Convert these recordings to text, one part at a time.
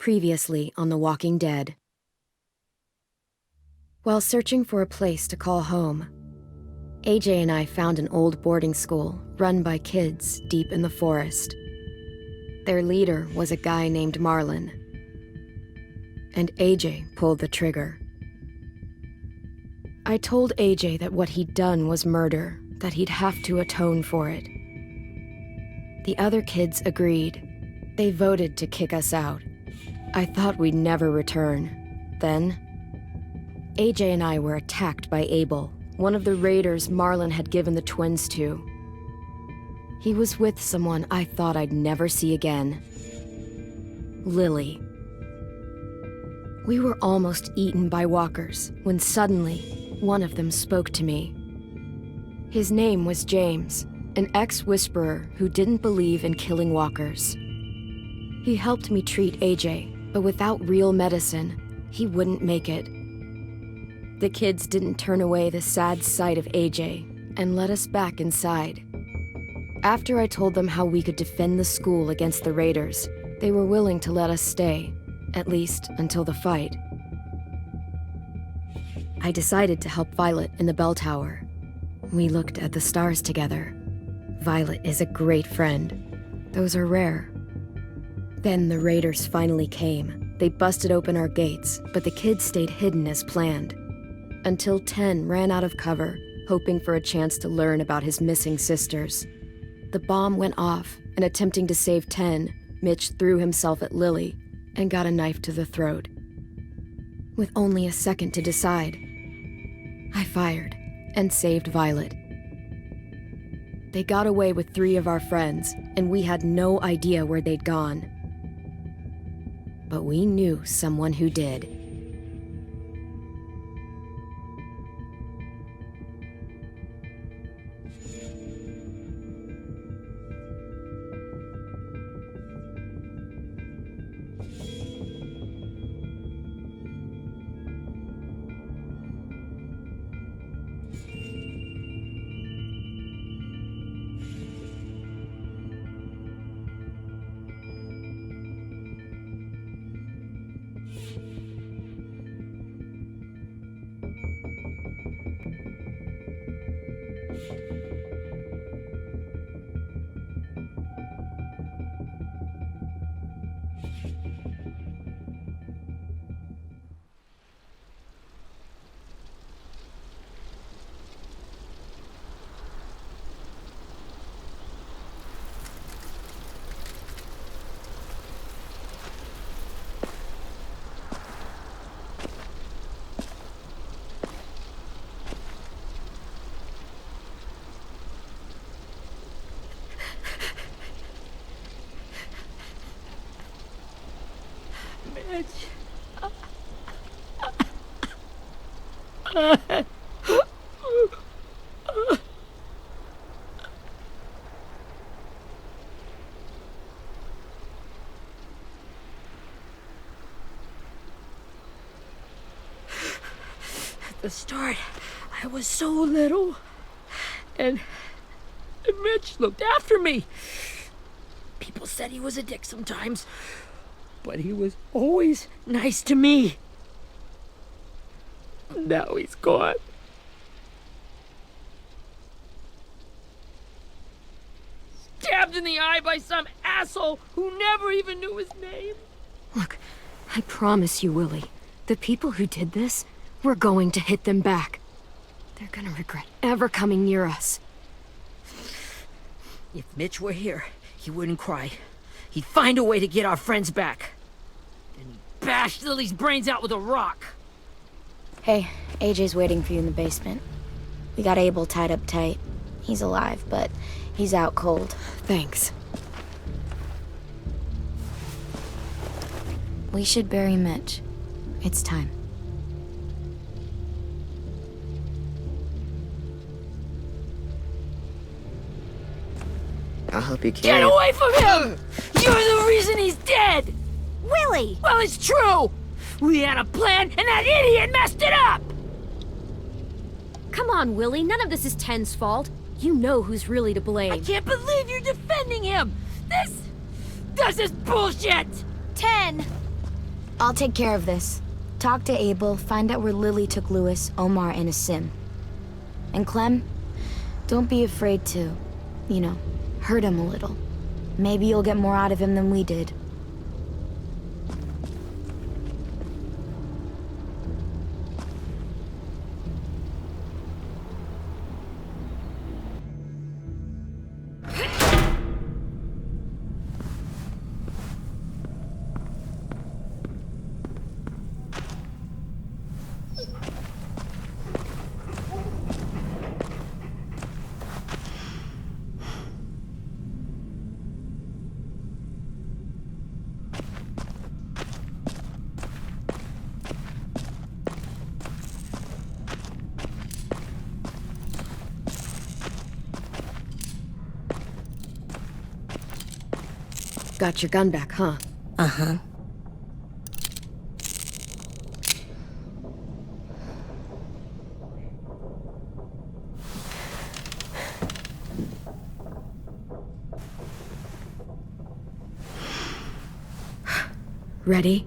Previously on The Walking Dead. While searching for a place to call home, AJ and I found an old boarding school run by kids deep in the forest. Their leader was a guy named Marlon, and AJ pulled the trigger. I told AJ that what he'd done was murder, that he'd have to atone for it. The other kids agreed. They voted to kick us out. I thought we'd never return. Then, AJ and I were attacked by Abel, one of the raiders Marlon had given the twins to. He was with someone I thought I'd never see again. Lily. We were almost eaten by walkers when suddenly one of them spoke to me. His name was James, an ex-whisperer who didn't believe in killing walkers. He helped me treat AJ, but without real medicine, he wouldn't make it. The kids didn't turn away the sad sight of AJ and let us back inside. After I told them how we could defend the school against the raiders, they were willing to let us stay, at least until the fight. I decided to help Violet in the bell tower. We looked at the stars together. Violet is a great friend. Those are rare. Then the raiders finally came. They busted open our gates, but the kids stayed hidden as planned. Until Ten ran out of cover, hoping for a chance to learn about his missing sisters. The bomb went off, and attempting to save Ten, Mitch threw himself at Lily and got a knife to the throat. With only a second to decide, I fired and saved Violet. They got away with 3 of our friends, and we had no idea where they'd gone. But we knew someone who did. At the start, I was so little, and Mitch looked after me. People said he was a dick sometimes, but he was always nice to me. Now he's gone. Stabbed in the eye by some asshole who never even knew his name. Look, I promise you, Willie, the people who did this, we're going to hit them back. They're gonna regret ever coming near us. If Mitch were here, he wouldn't cry. He'd find a way to get our friends back. Then he'd bash Lily's brains out with a rock. Hey, AJ's waiting for you in the basement. We got Abel tied up tight. He's alive, but he's out cold. Thanks. We should bury Mitch. It's time. I'll help you carry Get it. away from him! You're the reason he's dead! Willie! Well, it's true! We had a plan, and that idiot messed it up! Come on, Willie, none of this is Ten's fault. You know who's really to blame. I can't believe you're defending him! This is bullshit! 10! I'll take care of this. Talk to Abel, find out where Lily took Lewis, Omar, and Asim. And Clem, don't be afraid to, hurt him a little. Maybe you'll get more out of him than we did. Got your gun back, huh? Uh-huh. Ready?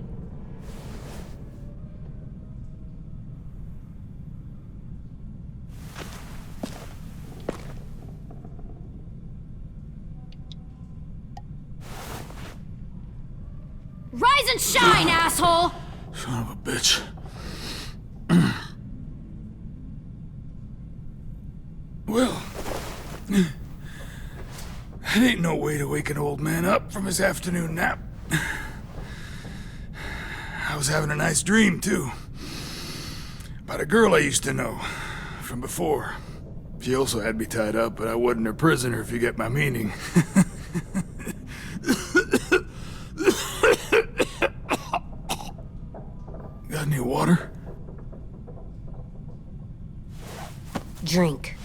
Rise and shine, asshole! Son of a bitch. Well, that ain't no way to wake an old man up from his afternoon nap. I was having a nice dream, too. About a girl I used to know from before. She also had me tied up, but I wasn't her prisoner, if you get my meaning. Got any water? Drink.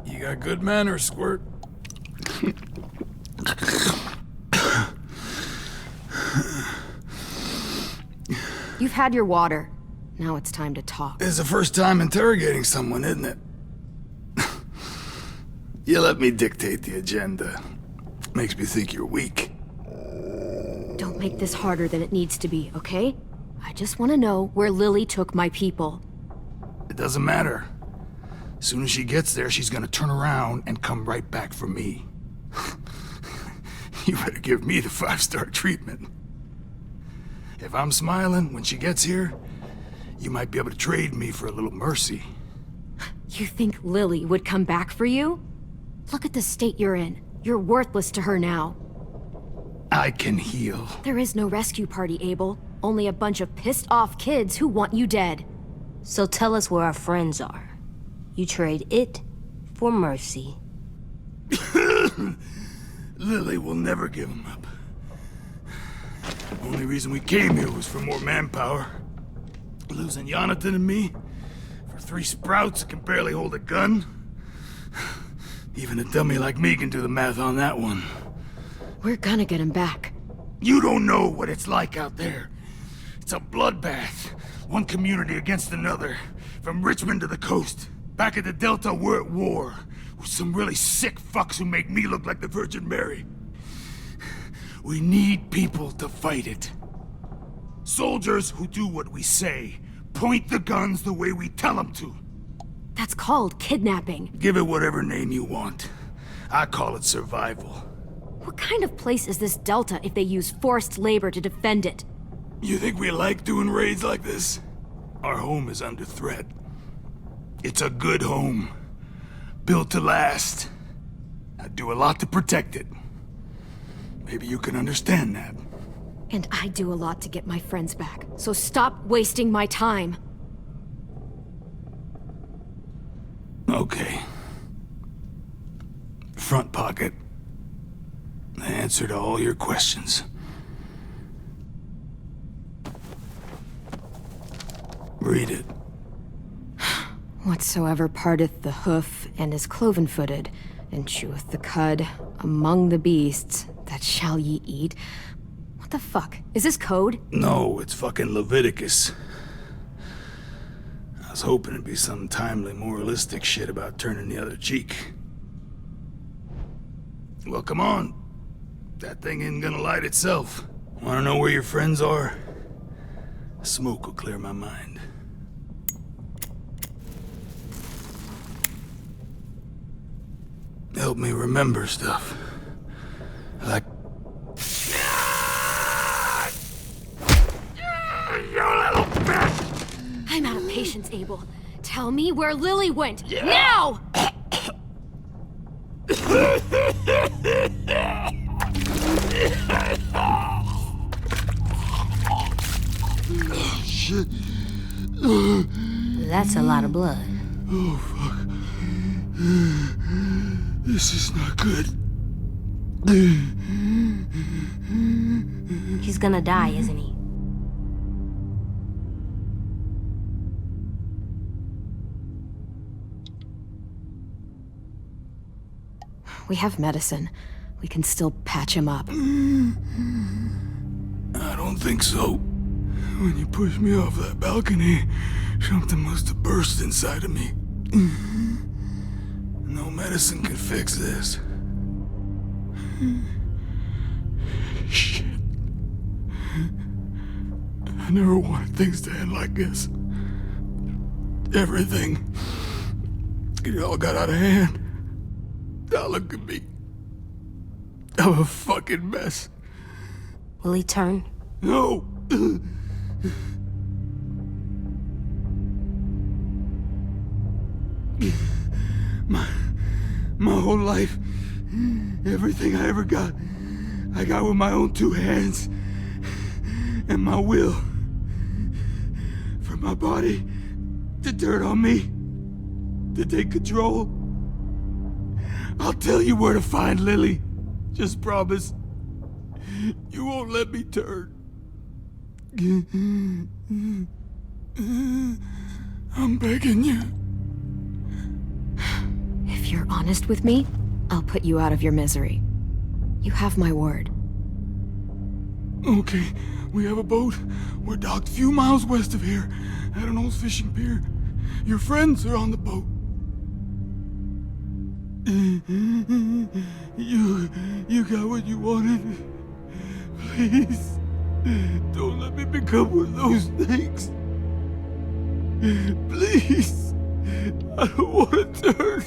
You got good manners, Squirt. You've had your water. Now it's time to talk. It's the first time interrogating someone, isn't it? You let me dictate the agenda. Makes me think you're weak. Don't make this harder than it needs to be, okay? I just want to know where Lily took my people. It doesn't matter. As soon as she gets there, she's gonna turn around and come right back for me. You better give me the 5-star treatment. If I'm smiling when she gets here, you might be able to trade me for a little mercy. You think Lily would come back for you? Look at the state you're in. You're worthless to her now. I can heal. There is no rescue party, Abel. Only a bunch of pissed-off kids who want you dead. So tell us where our friends are. You trade it for mercy. Lily will never give him up. Only reason we came here was for more manpower. Losing Jonathan and me for 3 sprouts that can barely hold a gun. Even a dummy like me can do the math on that one. We're gonna get him back. You don't know what it's like out there. It's a bloodbath. One community against another. From Richmond to the coast. Back at the Delta, we're at war. With some really sick fucks who make me look like the Virgin Mary. We need people to fight it. Soldiers who do what we say. Point the guns the way we tell them to. That's called kidnapping. Give it whatever name you want. I call it survival. What kind of place is this Delta if they use forced labor to defend it? You think we like doing raids like this? Our home is under threat. It's a good home. Built to last. I'd do a lot to protect it. Maybe you can understand that. And I do a lot to get my friends back, so stop wasting my time. Okay. Front pocket. The answer to all your questions. Read it. Whatsoever parteth the hoof and is cloven-footed, and cheweth the cud among the beasts, that shall ye eat. What the fuck? Is this code? No, it's fucking Leviticus. I was hoping it'd be some timely moralistic shit about turning the other cheek. Well, come on. That thing isn't gonna light itself. Wanna know where your friends are? Smoke will clear my mind. Help me remember stuff. Like... You little bitch! I'm out of patience, Abel. Tell me where Lily went. Now! Shit. That's a lot of blood. Oh, fuck. This is not good. He's gonna die, isn't he? We have medicine. We can still patch him up. I don't think so. When you pushed me off that balcony, something must have burst inside of me. No medicine can fix this. Shit. I never wanted things to end like this. Everything. It all got out of hand. Now look at me. I'm a fucking mess. Will he turn? No! My whole life, everything I ever got, I got with my own two hands and my will. For my body to turn on me, to take control. I'll tell you where to find Lily. Just promise. You won't let me turn. I'm begging you. If you're honest with me, I'll put you out of your misery. You have my word. Okay, we have a boat. We're docked a few miles west of here, at an old fishing pier. Your friends are on the boat. You got what you wanted. Please, don't let me become one of those things. Please, I don't want to turn.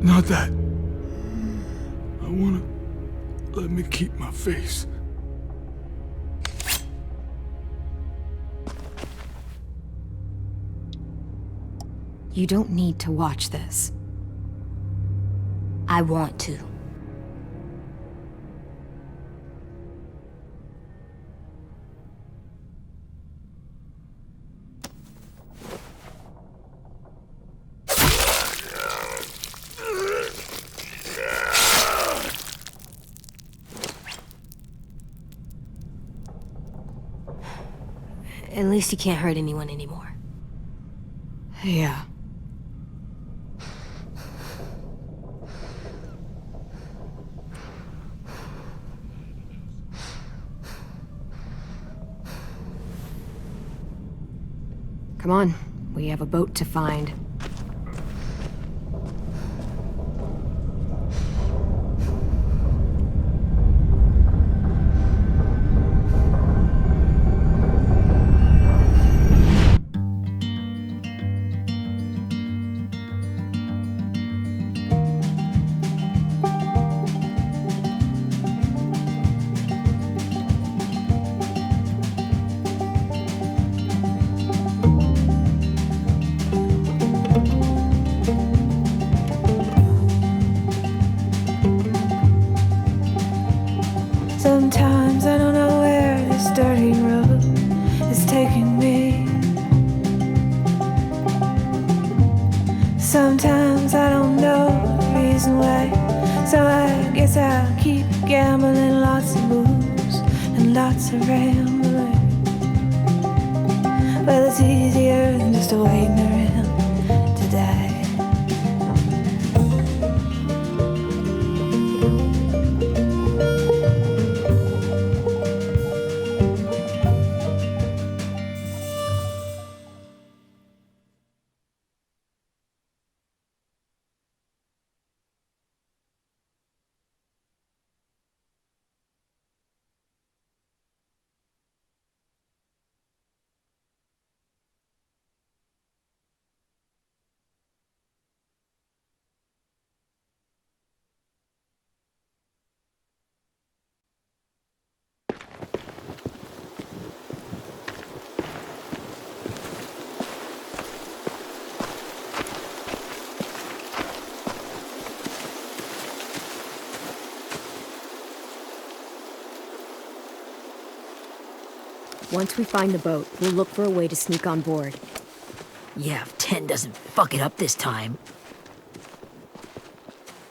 Not that. I wanna let me keep my face. You don't need to watch this. I want to. At least he can't hurt anyone anymore. Yeah. Come on, we have a boat to find. Sometimes I don't know where this dirty road is taking me. Sometimes I don't know the reason why, so I guess I'll keep gambling. Lots of moves and lots of rambling. Well, it's easier than just waiting around to die. Once we find the boat, we'll look for a way to sneak on board. Yeah, if Ten doesn't fuck it up this time.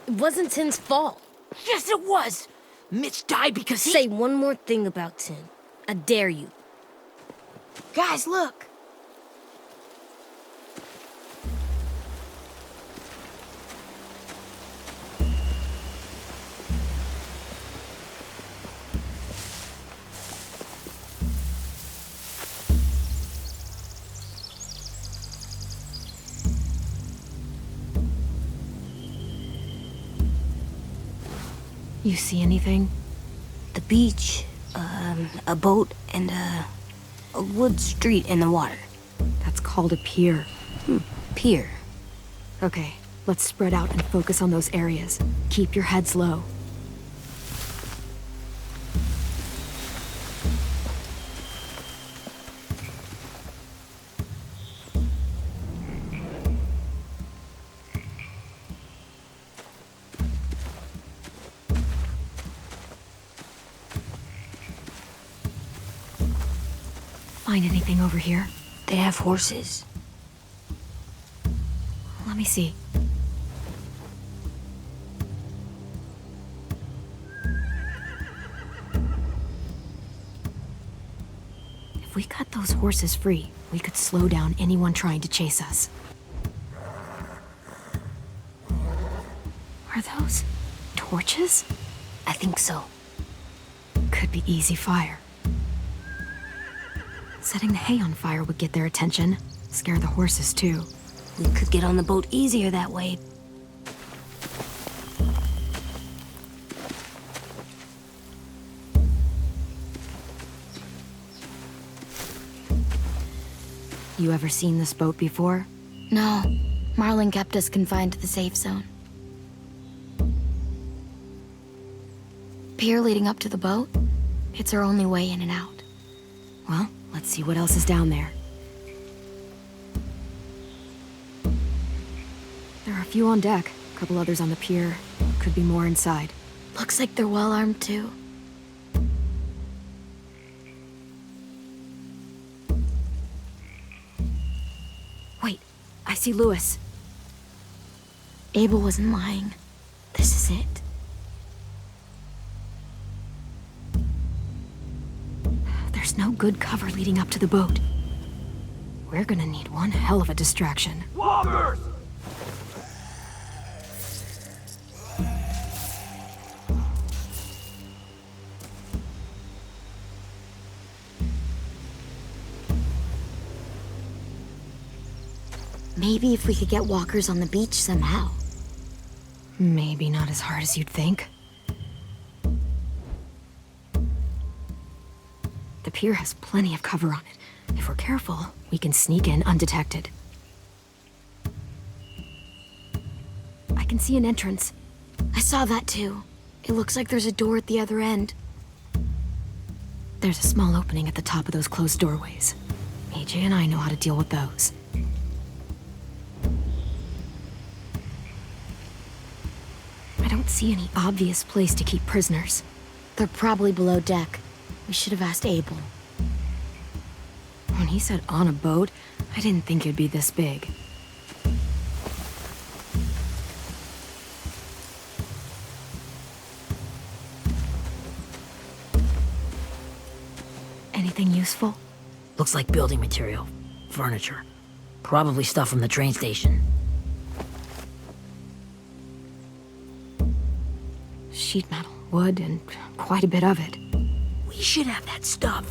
It wasn't Tin's fault. Yes, it was! Mitch died because he— Say one more thing about Tin. I dare you. Guys, look! You see anything? The beach, a boat, and a wood street in the water. That's called a pier. Pier. Okay, let's spread out and focus on those areas. Keep your heads low. Find anything over here? They have horses. Let me see. If we cut those horses free, we could slow down anyone trying to chase us. Are those torches? I think so. Could be easy fire. Setting the hay on fire would get their attention. Scare the horses, too. We could get on the boat easier that way. You ever seen this boat before? No, Marlin kept us confined to the safe zone. Pier leading up to the boat? It's our only way in and out. Well, let's see what else is down there. There are a few on deck, a couple others on the pier. Could be more inside. Looks like they're well armed too. Wait, I see Lewis. Abel wasn't lying. This is it. There's no good cover leading up to the boat. We're gonna need one hell of a distraction. Walkers! Maybe if we could get walkers on the beach somehow. Maybe not as hard as you'd think. The pier has plenty of cover on it. If we're careful, we can sneak in undetected. I can see an entrance. I saw that too. It looks like there's a door at the other end. There's a small opening at the top of those closed doorways. AJ and I know how to deal with those. I don't see any obvious place to keep prisoners. They're probably below deck. We should have asked Abel. When he said on a boat, I didn't think it'd be this big. Anything useful? Looks like building material. Furniture. Probably stuff from the train station. Sheet metal, wood, and quite a bit of it. We should have that stuff.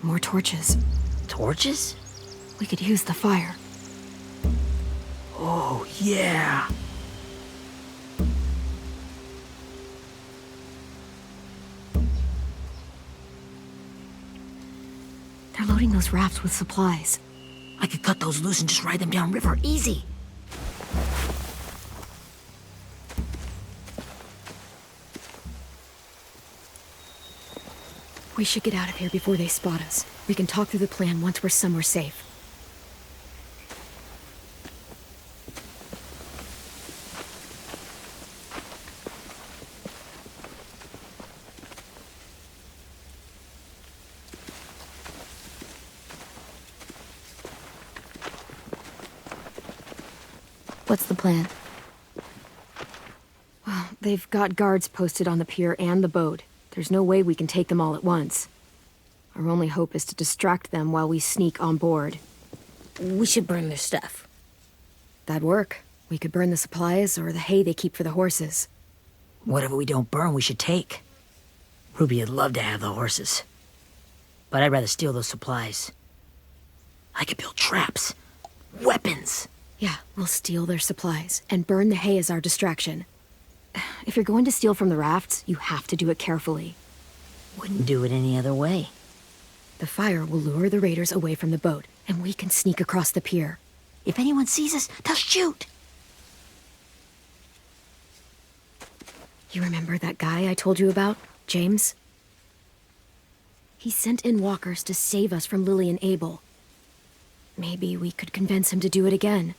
More torches. Torches? We could use the fire. Oh, yeah. They're loading those rafts with supplies. I could cut those loose and just ride them downriver. Easy. We should get out of here before they spot us. We can talk through the plan once we're somewhere safe. What's the plan? Well, they've got guards posted on the pier and the boat. There's no way we can take them all at once. Our only hope is to distract them while we sneak on board. We should burn their stuff. That'd work. We could burn the supplies or the hay they keep for the horses. Whatever we don't burn, we should take. Ruby would love to have the horses. But I'd rather steal those supplies. I could build traps. Weapons. Yeah, we'll steal their supplies and burn the hay as our distraction. If you're going to steal from the rafts, you have to do it carefully. Wouldn't do it any other way. The fire will lure the raiders away from the boat, and we can sneak across the pier. If anyone sees us, they'll shoot. You remember that guy I told you about, James? He sent in walkers to save us from Lily and Abel. Maybe we could convince him to do it again.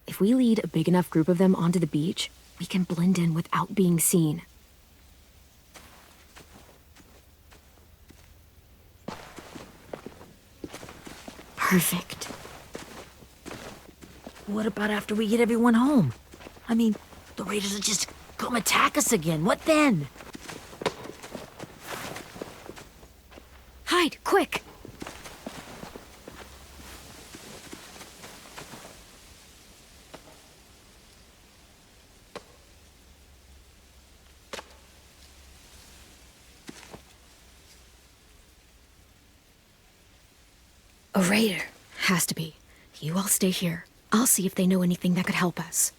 If we lead a big enough group of them onto the beach, we can blend in without being seen. Perfect. What about after we get everyone home? I mean, the raiders will just come attack us again. What then? Hide, quick! A raider. Has to be. You all stay here. I'll see if they know anything that could help us.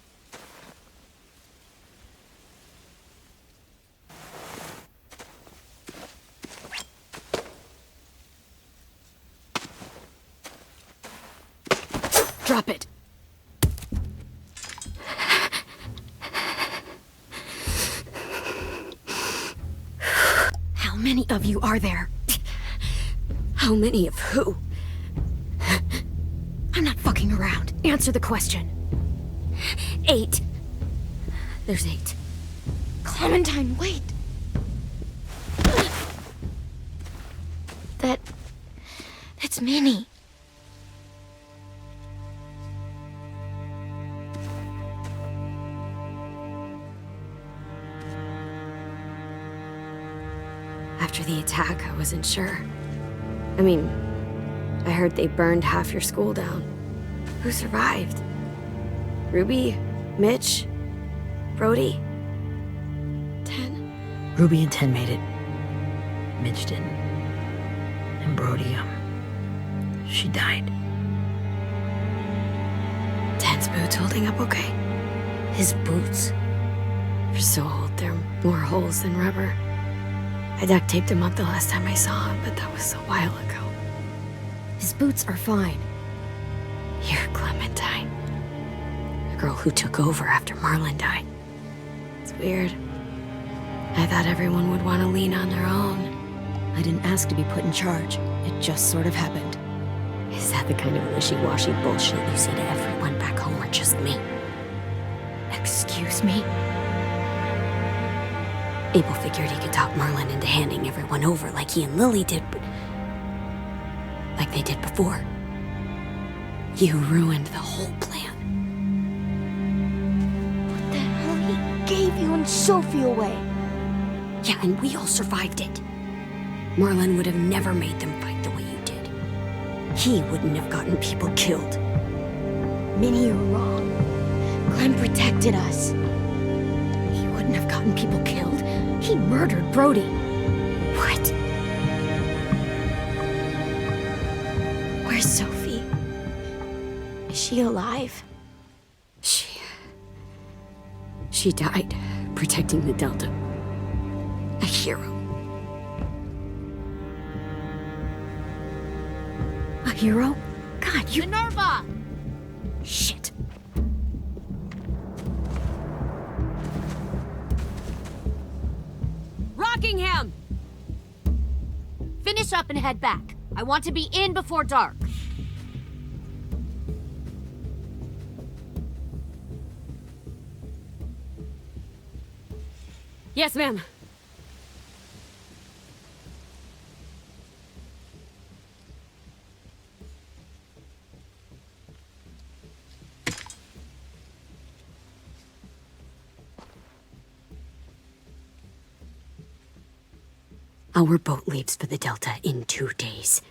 Drop it. How many of you are there? How many of who? I'm not fucking around. Answer the question. 8. There's 8. Clementine, wait. That's Minnie. After the attack, I wasn't sure. I mean, I heard they burned half your school down. Who survived? Ruby? Mitch? Brody? 10? Ruby and 10 made it. Mitch didn't. And Brody, she died. 10's boots holding up okay? His boots. They're so old, there are more holes than rubber. I duct taped him up the last time I saw him, but that was a while ago. His boots are fine. You're Clementine. The girl who took over after Marlon died. It's weird. I thought everyone would want to lean on their own. I didn't ask to be put in charge. It just sort of happened. Is that the kind of wishy-washy bullshit you say to everyone back home, or just me? Excuse me? Abel figured he could talk Marlon into handing everyone over like he and Lily did, but... like they did before. You ruined the whole plan. What the hell? He gave you and Sophie away. Yeah, and we all survived it. Marlon would have never made them fight the way you did. He wouldn't have gotten people killed. Minnie, you're wrong. Clem protected us. He wouldn't have gotten people killed. He murdered Brody. What? Where's Sophie? Is she alive? She died protecting the Delta. A hero. A hero? God, you... Minerva! Shit. Rockingham! Finish up and head back. I want to be in before dark. Yes, ma'am. Our boat leaves for the Delta in 2 days.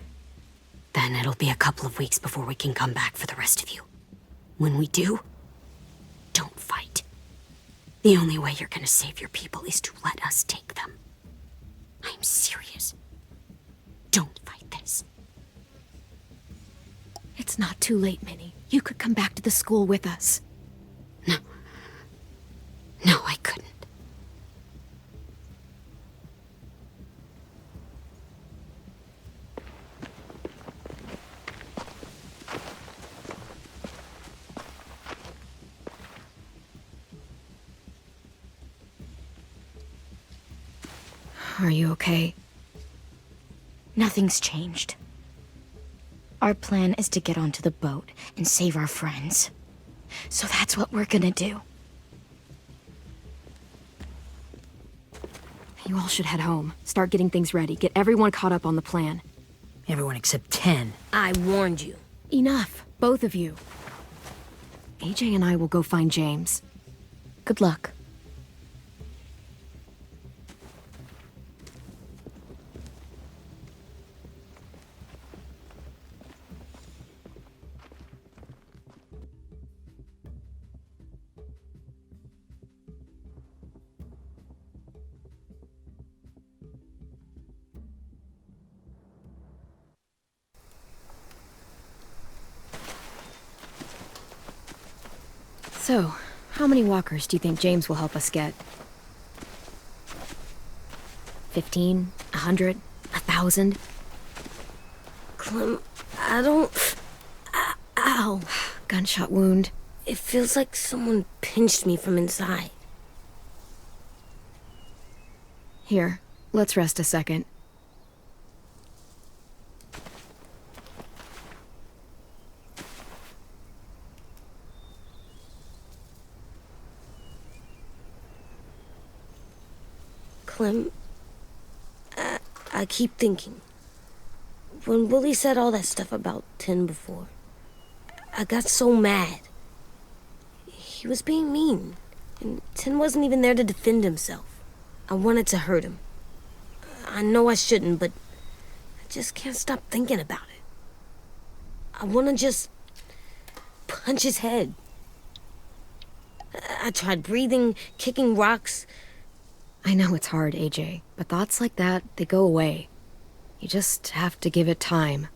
Then it'll be a couple of weeks before we can come back for the rest of you. When we do, don't fight. The only way you're gonna save your people is to let us take them. I'm serious. Don't fight this. It's not too late, Minnie. You could come back to the school with us. No. No, I couldn't. Are you okay? Nothing's changed. Our plan is to get onto the boat and save our friends. So that's what we're gonna do. You all should head home. Start getting things ready. Get everyone caught up on the plan. Everyone except 10. I warned you. Enough, both of you. AJ and I will go find James. Good luck. So, how many walkers do you think James will help us get? 15? 100? 1,000? Clem, I don't... Ow. Gunshot wound. It feels like someone pinched me from inside. Here, let's rest a second. Clem, I keep thinking. When Willie said all that stuff about Tin before, I got so mad. He was being mean, and Tin wasn't even there to defend himself. I wanted to hurt him. I know I shouldn't, but I just can't stop thinking about it. I want to just punch his head. I tried breathing, kicking rocks. I know it's hard, AJ, but thoughts like that, they go away. You just have to give it time.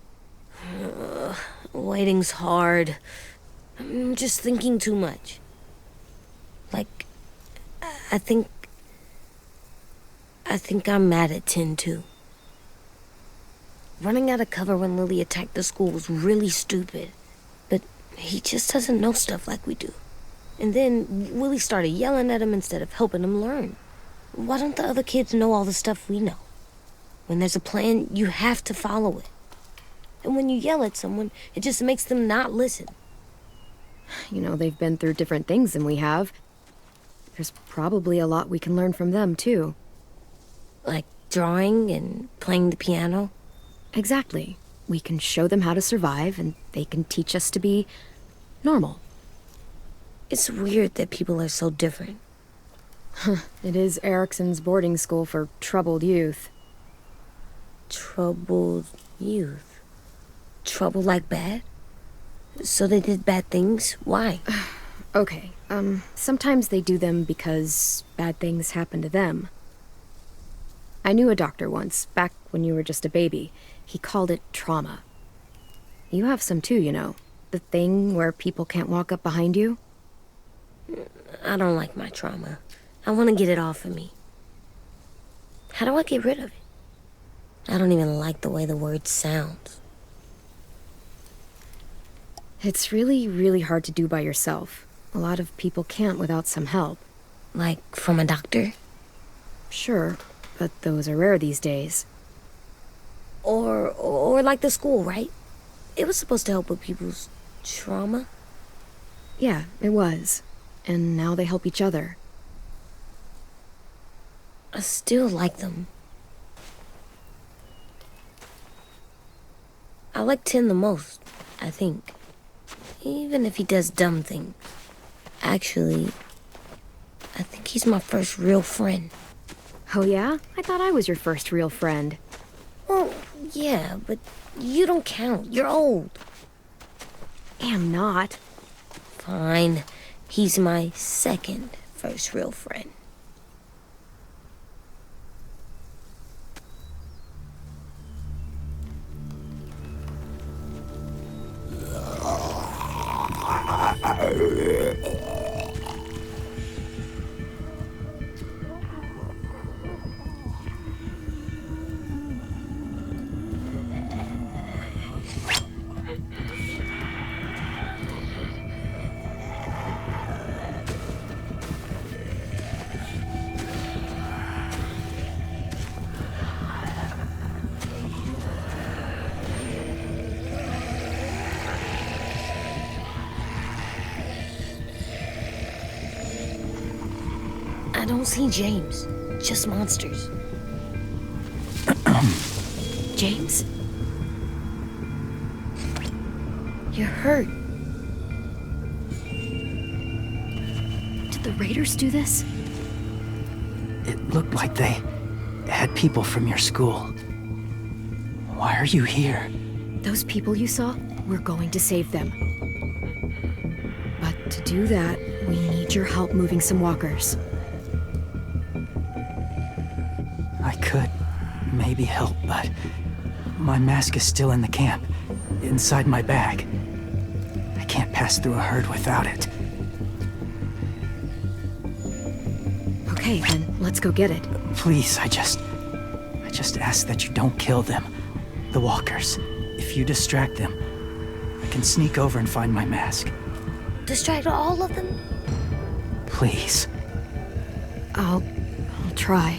Waiting's hard. I'm just thinking too much. Like, I think I'm mad at Tin, too. Running out of cover when Lily attacked the school was really stupid. But he just doesn't know stuff like we do. And then Willie started yelling at him instead of helping him learn. Why don't the other kids know all the stuff we know? When there's a plan, you have to follow it. And when you yell at someone, it just makes them not listen. You know, they've been through different things than we have. There's probably a lot we can learn from them, too. Like drawing and playing the piano? Exactly. We can show them how to survive, and they can teach us to be normal. It's weird that people are so different. It is Erickson's boarding school for troubled youth. Troubled youth? Trouble like bad? So they did bad things? Why? Okay, sometimes they do them because bad things happen to them. I knew a doctor once, back when you were just a baby. He called it trauma. You have some too, you know. The thing where people can't walk up behind you. I don't like my trauma. I want to get it off of me. How do I get rid of it? I don't even like the way the word sounds. It's really, really hard to do by yourself. A lot of people can't without some help. Like from a doctor? Sure, but those are rare these days. Or like the school, right? It was supposed to help with people's trauma. Yeah, it was. And now they help each other. I still like them. I like Tin the most, I think. Even if he does dumb things. Actually, I think he's my first real friend. Oh yeah? I thought I was your first real friend. Well, yeah, but you don't count. You're old. Am not. Fine. He's my second first real friend. I don't see James, just monsters. James? You're hurt. Did the Raiders do this? It looked like they had people from your school. Why are you here? Those people you saw? We're going to save them. But to do that, we need your help moving some walkers. I could maybe help, but my mask is still in the camp, inside my bag. I can't pass through a herd without it. Okay, then let's go get it. Please, I just ask that you don't kill them. The walkers. If you distract them, I can sneak over and find my mask. Distract all of them? Please. I'll try.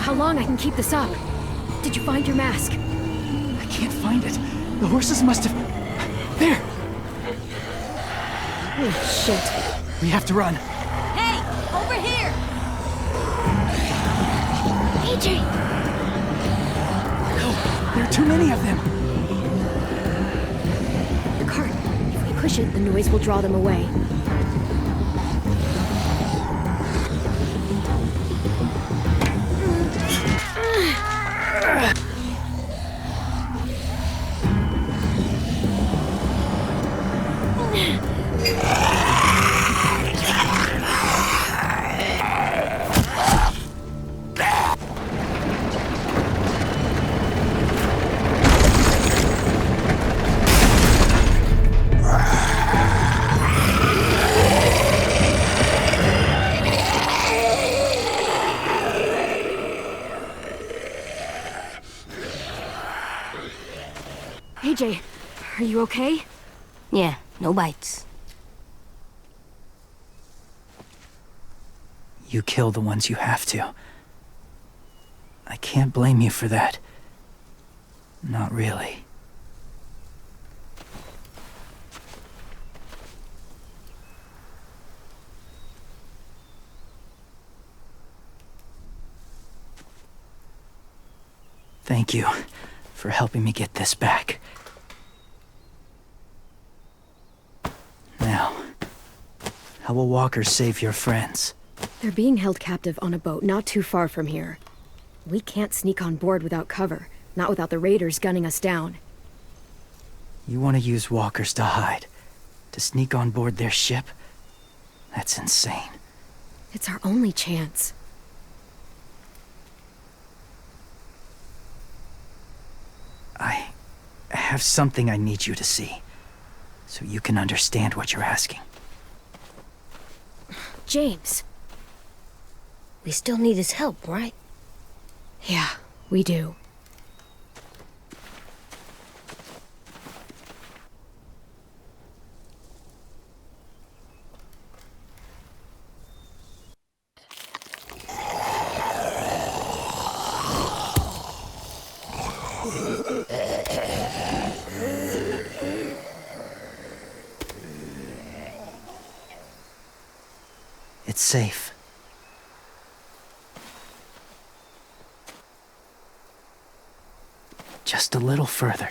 How long I can keep this up? Did you find your mask? I can't find it. The horses must have... There! Holy shit. We have to run. Hey! Over here! AJ! No, there are too many of them. The cart. If we push it, the noise will draw them away. AJ, are you okay? Yeah, no bites. You kill the ones you have to. I can't blame you for that. Not really. Thank you for helping me get this back. Now, how will walkers save your friends? They're being held captive on a boat not too far from here. We can't sneak on board without cover, not without the raiders gunning us down. You want to use walkers to hide? To sneak on board their ship? That's insane. It's our only chance. I have something I need you to see, so you can understand what you're asking. James. We still need his help, right? Yeah, we do. It's safe. Just a little further.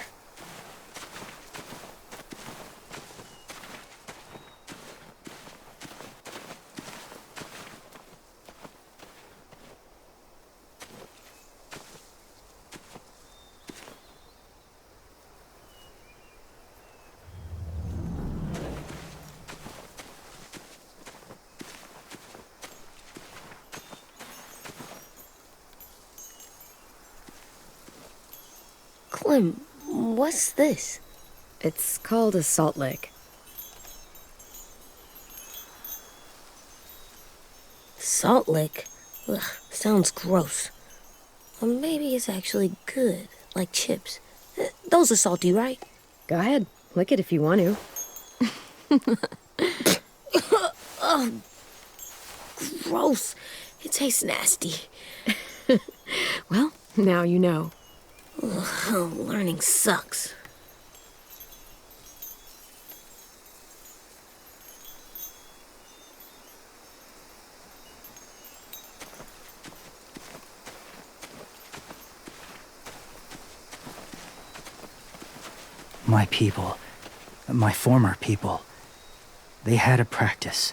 Clem, what's this? It's called a salt lick. Salt lick? Ugh, sounds gross. Or maybe it's actually good, like chips. Those are salty, right? Go ahead, lick it if you want to. Oh, gross. It tastes nasty. Well, now you know. Ugh, learning sucks. My people, my former people, they had a practice.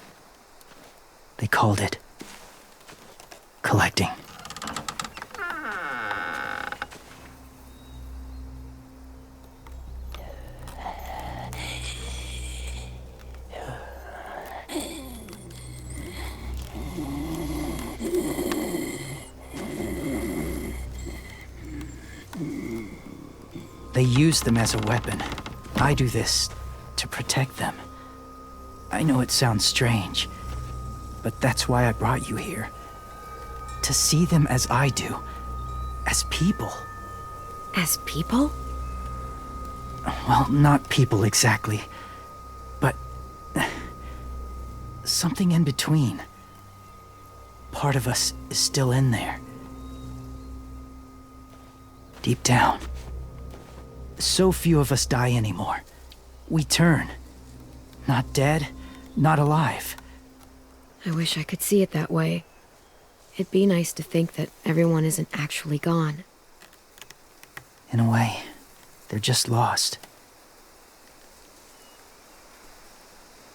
They called it collecting. They use them as a weapon. I do this to protect them. I know it sounds strange, but that's why I brought you here. To see them as I do. As people. As people? Well, not people exactly, but something in between. Part of us is still in there. Deep down. So few of us die anymore. We turn. Not dead, not alive. I wish I could see it that way. It'd be nice to think that everyone isn't actually gone. In a way, they're just lost.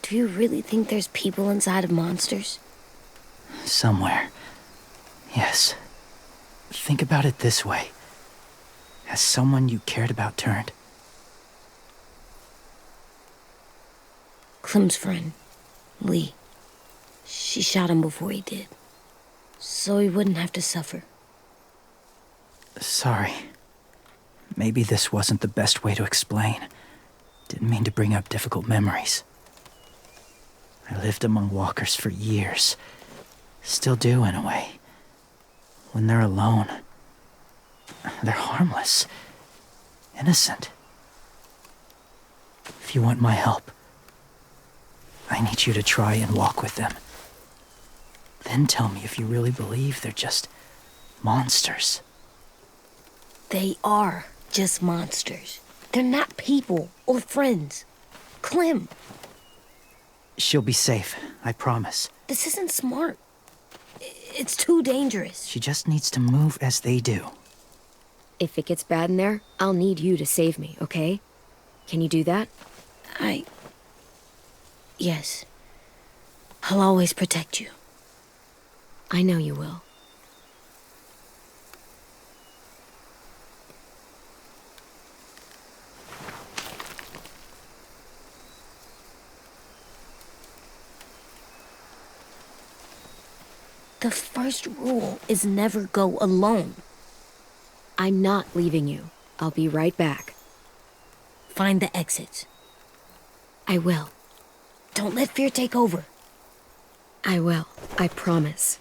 Do you really think there's people inside of monsters? Somewhere. Yes. Think about it this way. Has someone you cared about turned? Clem's friend, Lee. She shot him before he did. So he wouldn't have to suffer. Sorry. Maybe this wasn't the best way to explain. Didn't mean to bring up difficult memories. I lived among walkers for years. Still do, in a way. When they're alone, they're harmless. Innocent. If you want my help, I need you to try and walk with them. Then tell me if you really believe they're just monsters. They are just monsters. They're not people or friends. Clem, She'll be safe, I promise. this isn't smart. It's too dangerous. She just needs to move as they do. If it gets bad in there, I'll need you to save me, okay? Can you do that? Yes. I'll always protect you. I know you will. The first rule is never go alone. I'm not leaving you. I'll be right back. Find the exits. I will. Don't let fear take over. I will. I promise.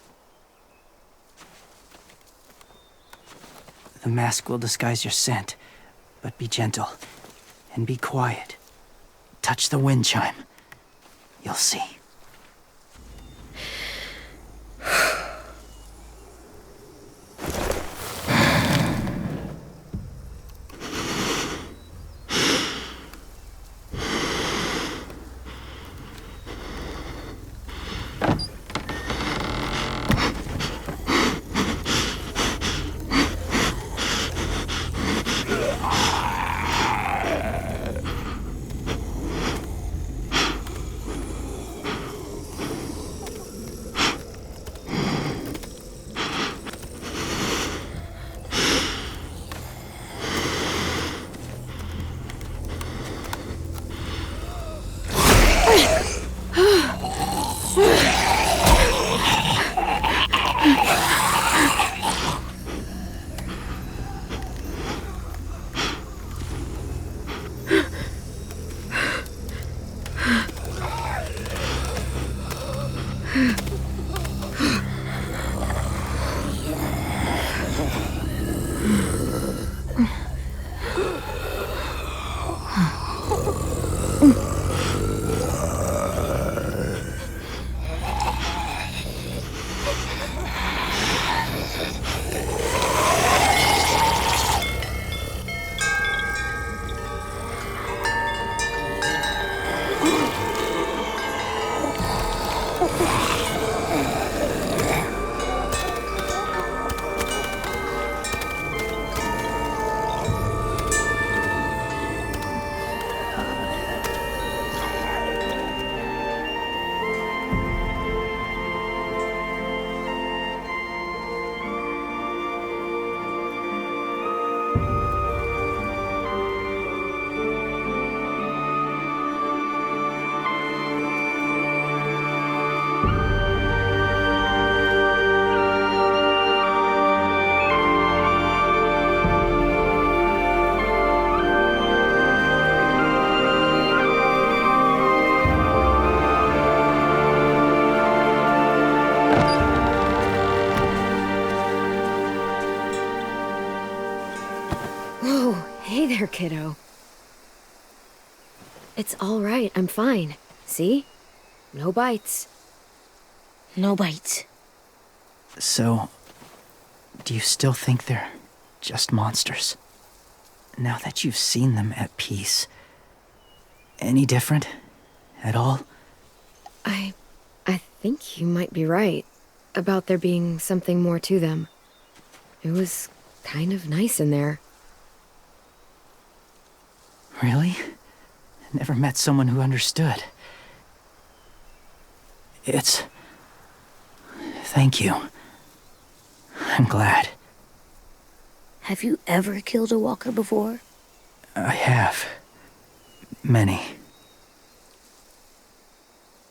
The mask will disguise your scent, but be gentle and be quiet. Touch the wind chime. You'll see. Hey there, kiddo. It's all right. I'm fine. See? No bites. No bites. So, do you still think they're just monsters? Now that you've seen them at peace, any different at all? I think you might be right about there being something more to them. It was kind of nice in there. Really? Never met someone who understood. Thank you. I'm glad. Have you ever killed a walker before? I have. Many.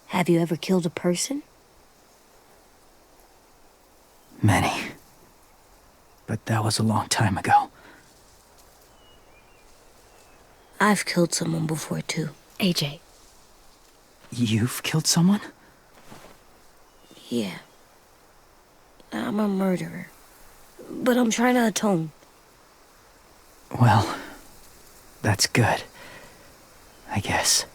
Have you ever killed a person? Many. But that was a long time ago. I've killed someone before, too. AJ. You've killed someone? Yeah. I'm a murderer. But I'm trying to atone. Well, that's good. I guess.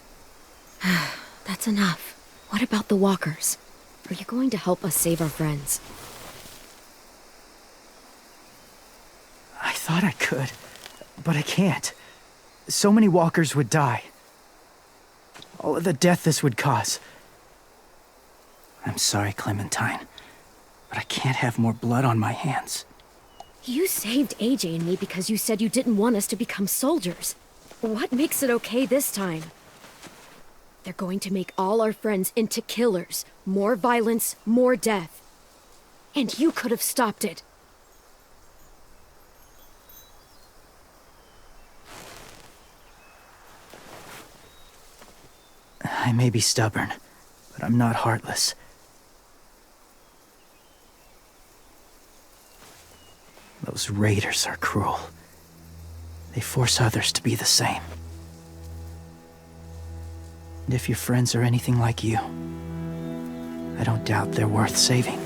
That's enough. What about the walkers? Are you going to help us save our friends? I thought I could, but I can't. So many walkers would die. All of the death this would cause. I'm sorry, Clementine, but I can't have more blood on my hands. You saved AJ and me because you said you didn't want us to become soldiers. What makes it okay this time? They're going to make all our friends into killers. More violence, more death. And you could have stopped it. I may be stubborn, but I'm not heartless. Those raiders are cruel. They force others to be the same. And if your friends are anything like you, I don't doubt they're worth saving.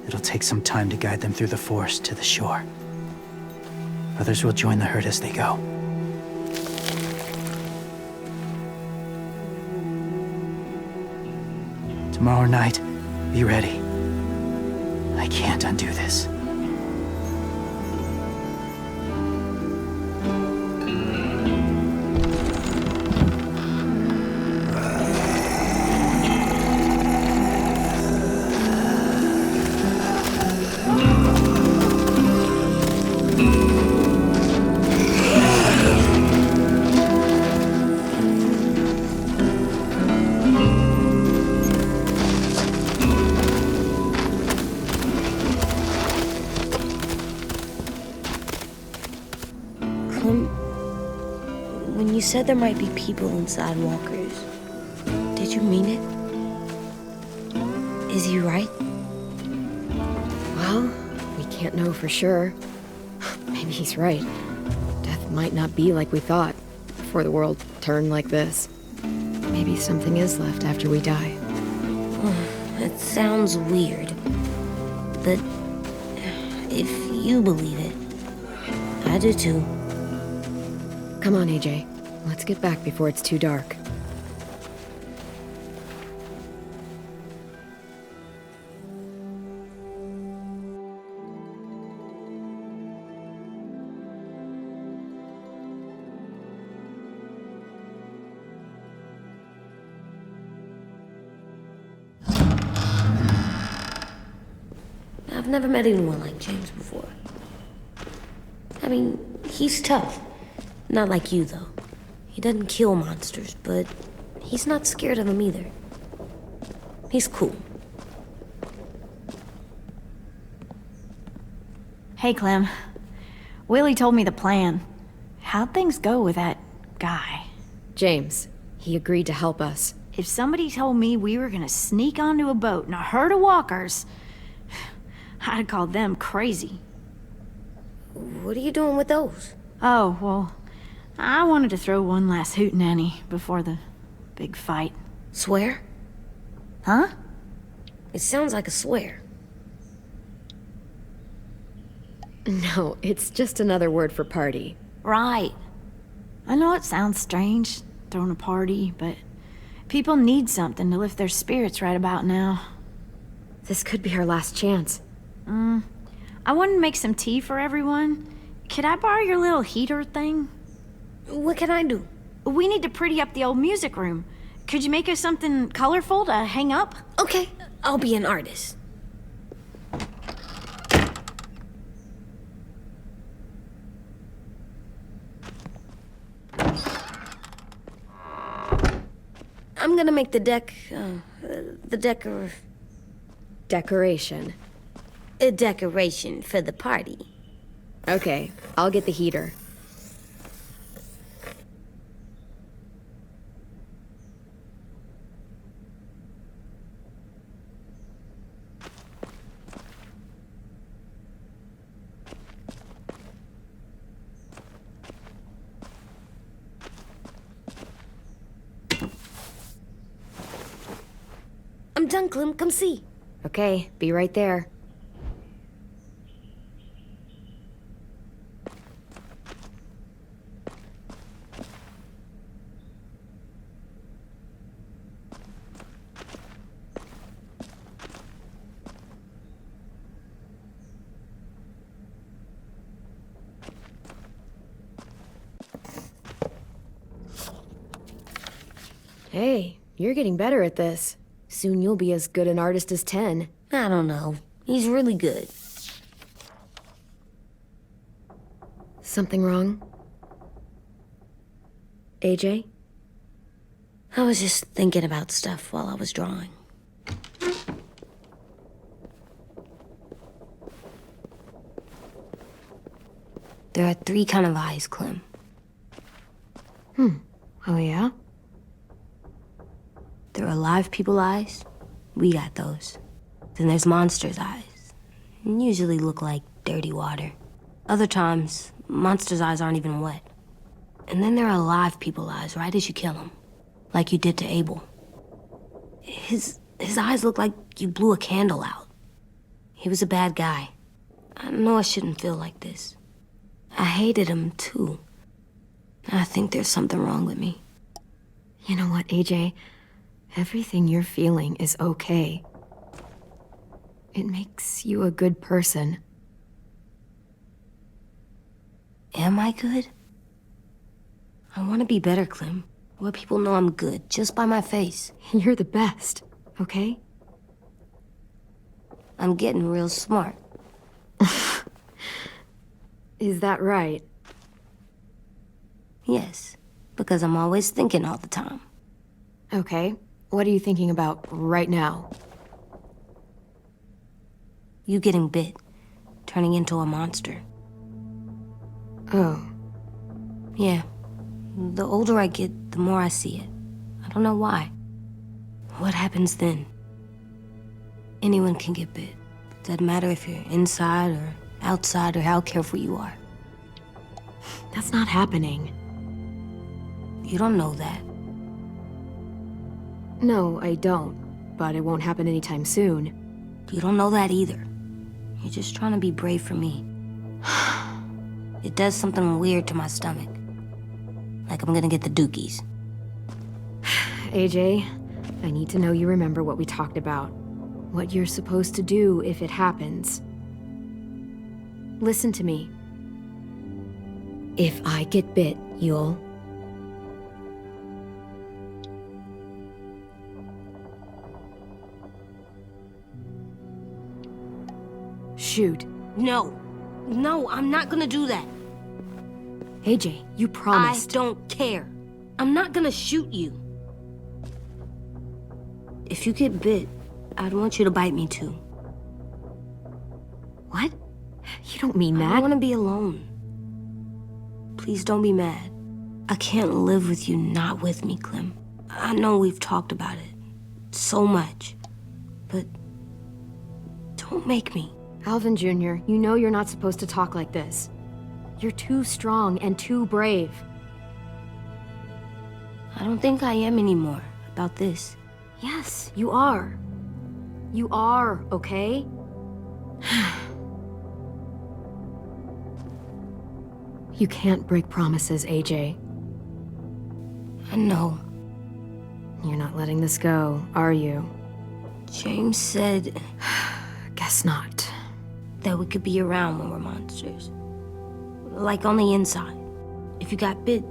It'll take some time to guide them through the forest to the shore. Others will join the herd as they go. Tomorrow night, be ready. I can't undo this. When you said there might be people inside walkers, did you mean it? Is he right? Well, we can't know for sure. Maybe he's right. Death might not be like we thought before the world turned like this. Maybe something is left after we die. It sounds weird, but if you believe it, I do too. Come on, AJ. Let's get back before it's too dark. I've never met anyone like James before. I mean, he's tough. Not like you, though. He doesn't kill monsters, but he's not scared of them either. He's cool. Hey, Clem. Willie told me the plan. How'd things go with that guy? James, he agreed to help us. If somebody told me we were gonna sneak onto a boat in a herd of walkers, I'd call them crazy. What are you doing with those? Oh, well, I wanted to throw one last hootenanny before the big fight. Swear? Huh? It sounds like a swear. No, it's just another word for party. Right. I know it sounds strange, throwing a party, but people need something to lift their spirits right about now. This could be our last chance. I wanted to make some tea for everyone. Could I borrow your little heater thing? What can I do? We need to pretty up the old music room. Could you make us something colorful to hang up? Okay, I'll be an artist. I'm gonna make the Decoration. a decoration for the party. Okay, I'll get the heater. I'm done, Clem. Come see. Okay, be right there. Hey, you're getting better at this. Soon you'll be as good an artist as 10. I don't know. He's really good. Something wrong? AJ? I was just thinking about stuff while I was drawing. There are 3 kind of eyes, Clem. Oh yeah? There are live people eyes. We got those. Then there's monsters' eyes. Usually look like dirty water. Other times, monsters' eyes aren't even wet. And then there are live people eyes right as you kill him. Like you did to Abel. His eyes look like you blew a candle out. He was a bad guy. I know I shouldn't feel like this. I hated him too. I think there's something wrong with me. You know what, AJ? Everything you're feeling is okay. It makes you a good person. Am I good? I want to be better, Clem. Let people know I'm good, just by my face. You're the best, okay? I'm getting real smart. Is that right? Yes, because I'm always thinking all the time. Okay, what are you thinking about right now? You getting bit, turning into a monster. Oh. Yeah. The older I get, the more I see it. I don't know why. What happens then? Anyone can get bit. Doesn't matter if you're inside or outside or how careful you are. That's not happening. You don't know that. No, I don't. But it won't happen anytime soon. You don't know that either. You're just trying to be brave for me. It does something weird to my stomach. Like I'm gonna get the dookies. AJ, I need to know you remember what we talked about. What you're supposed to do if it happens. Listen to me. If I get bit, you'll... shoot. No. No, I'm not gonna do that. AJ, you promised. I don't care. I'm not gonna shoot you. If you get bit, I'd want you to bite me too. What? You don't mean that. I want to be alone. Please don't be mad. I can't live with you not with me, Clem. I know we've talked about it so much, but don't make me. Alvin Jr., you know you're not supposed to talk like this. You're too strong and too brave. I don't think I am anymore about this. Yes, you are. You are, okay? You can't break promises, AJ. I know. You're not letting this go, are you? James said... Guess not. That we could be around when we're monsters. Like on the inside. If you got bit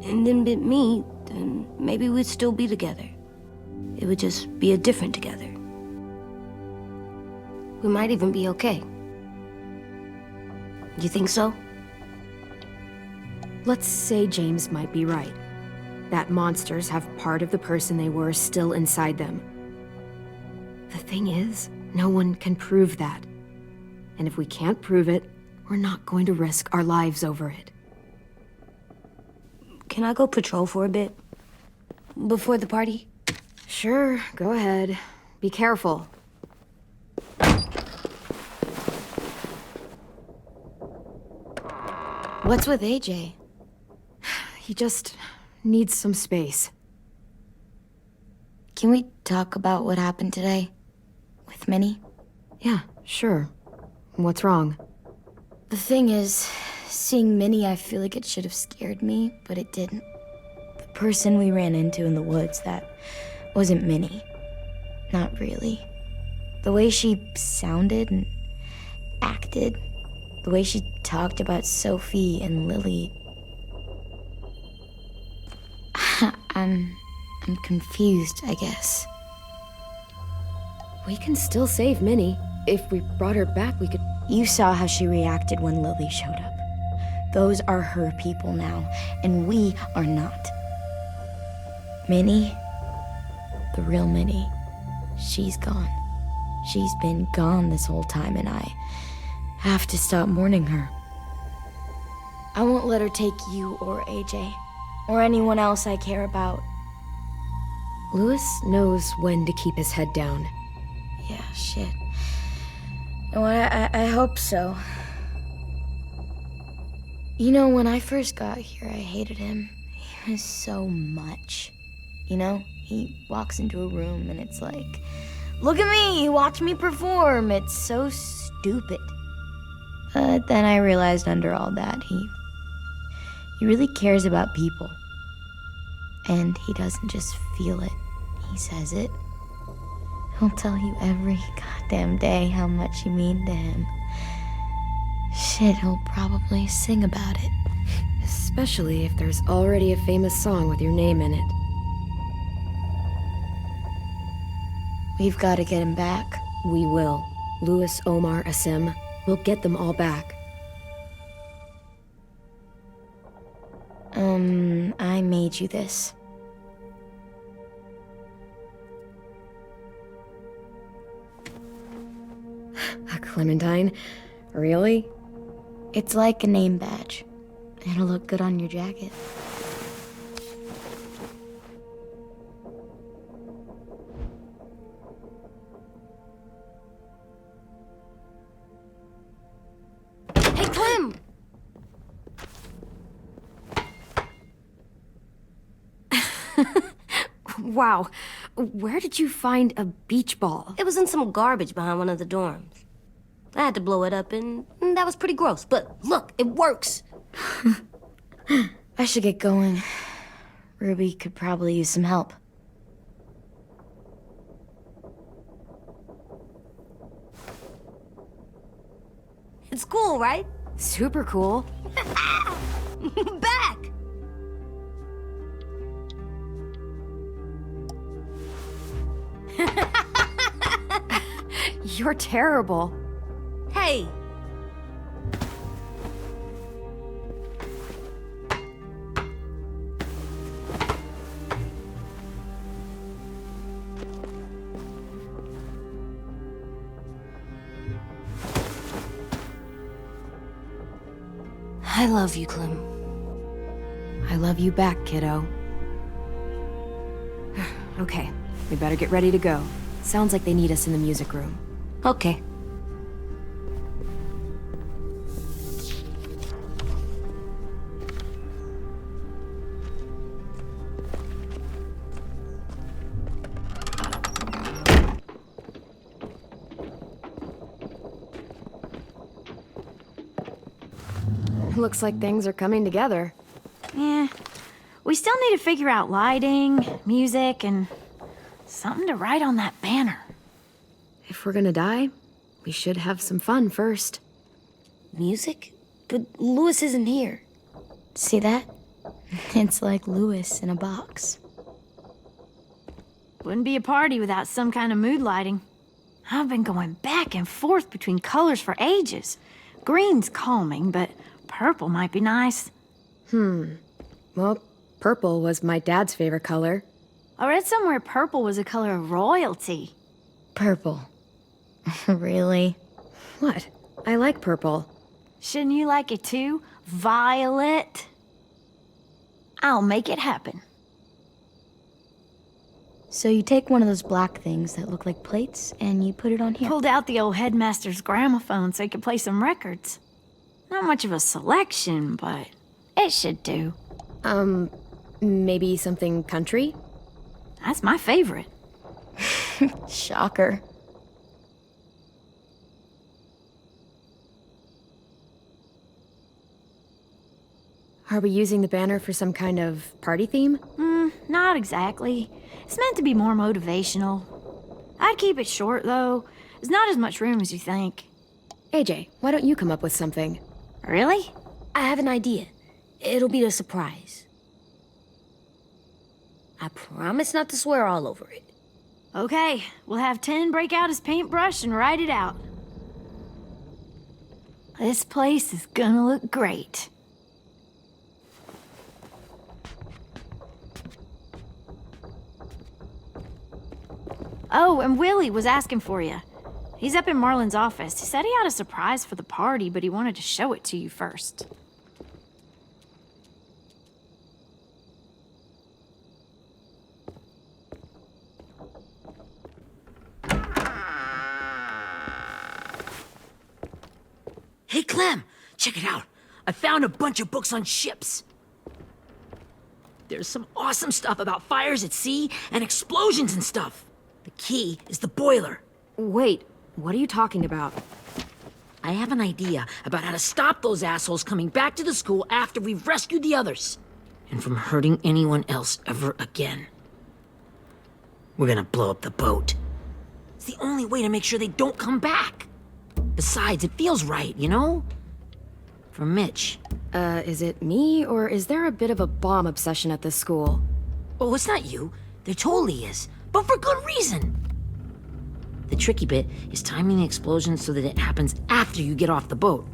and then bit me, then maybe we'd still be together. It would just be a different together. We might even be okay. You think so? Let's say James might be right. That monsters have part of the person they were still inside them. The thing is, no one can prove that. And if we can't prove it, we're not going to risk our lives over it. Can I go patrol for a bit? Before the party? Sure, go ahead. Be careful. What's with AJ? He just needs some space. Can we talk about what happened today? With Minnie? Yeah, sure. What's wrong? The thing is, seeing Minnie, I feel like it should have scared me, but it didn't. The person we ran into in the woods, that wasn't Minnie. Not really. The way she sounded and acted, the way she talked about Sophie and Lily. I'm confused, I guess. We can still save Minnie. If we brought her back, we could... You saw how she reacted when Lily showed up. Those are her people now, and we are not. Minnie, the real Minnie, she's gone. She's been gone this whole time, and I have to stop mourning her. I won't let her take you or AJ, or anyone else I care about. Louis knows when to keep his head down. Yeah, shit. Well, I hope so. You know, when I first got here, I hated him. He was so much. You know, he walks into a room and it's like, look at me, watch me perform. It's so stupid. But then I realized under all that, he really cares about people. And he doesn't just feel it, he says it. He'll tell you every goddamn day how much you mean to him. Shit, he'll probably sing about it. Especially if there's already a famous song with your name in it. We've got to get him back. We will. Louis, Omar, Asim. We'll get them all back. I made you this. A Clementine? Really? It's like a name badge. It'll look good on your jacket. Hey, Clem! Wow. Where did you find a beach ball? It was in some garbage behind one of the dorms. I had to blow it up, and that was pretty gross. But look, it works. I should get going. Ruby could probably use some help. It's cool, right? Super cool. Back! You're terrible. Hey! I love you, Clem. I love you back, kiddo. Okay, we better get ready to go. Sounds like they need us in the music room. Okay. Looks like things are coming together. Yeah. We still need to figure out lighting, music, and something to write on that banner. If we're gonna die, we should have some fun first. Music? But Louis isn't here. See that? It's like Louis in a box. Wouldn't be a party without some kind of mood lighting. I've been going back and forth between colors for ages. Green's calming, but purple might be nice. Well, purple was my dad's favorite color. I read somewhere purple was a color of royalty. Purple. Really? What? I like purple. Shouldn't you like it too? Violet? I'll make it happen. So you take one of those black things that look like plates and you put it on here. Pulled out the old headmaster's gramophone so he could play some records. Not much of a selection, but it should do. Maybe something country? That's my favorite. Shocker. Are we using the banner for some kind of party theme? Not exactly. It's meant to be more motivational. I'd keep it short, though. There's not as much room as you think. AJ, why don't you come up with something? Really? I have an idea. It'll be a surprise. I promise not to swear all over it. Okay, we'll have Tin break out his paintbrush and write it out. This place is gonna look great. Oh, and Willie was asking for you. He's up in Marlin's office. He said he had a surprise for the party, but he wanted to show it to you first. Hey, Clem, check it out. I found a bunch of books on ships. There's some awesome stuff about fires at sea and explosions and stuff. The key is the boiler. Wait, what are you talking about? I have an idea about how to stop those assholes coming back to the school after we've rescued the others. And from hurting anyone else ever again. We're gonna blow up the boat. It's the only way to make sure they don't come back. Besides, it feels right, you know? For Mitch. Is it me, or is there a bit of a bomb obsession at this school? Oh, it's not you. There totally is. But for good reason. The tricky bit is timing the explosion so that it happens after you get off the boat.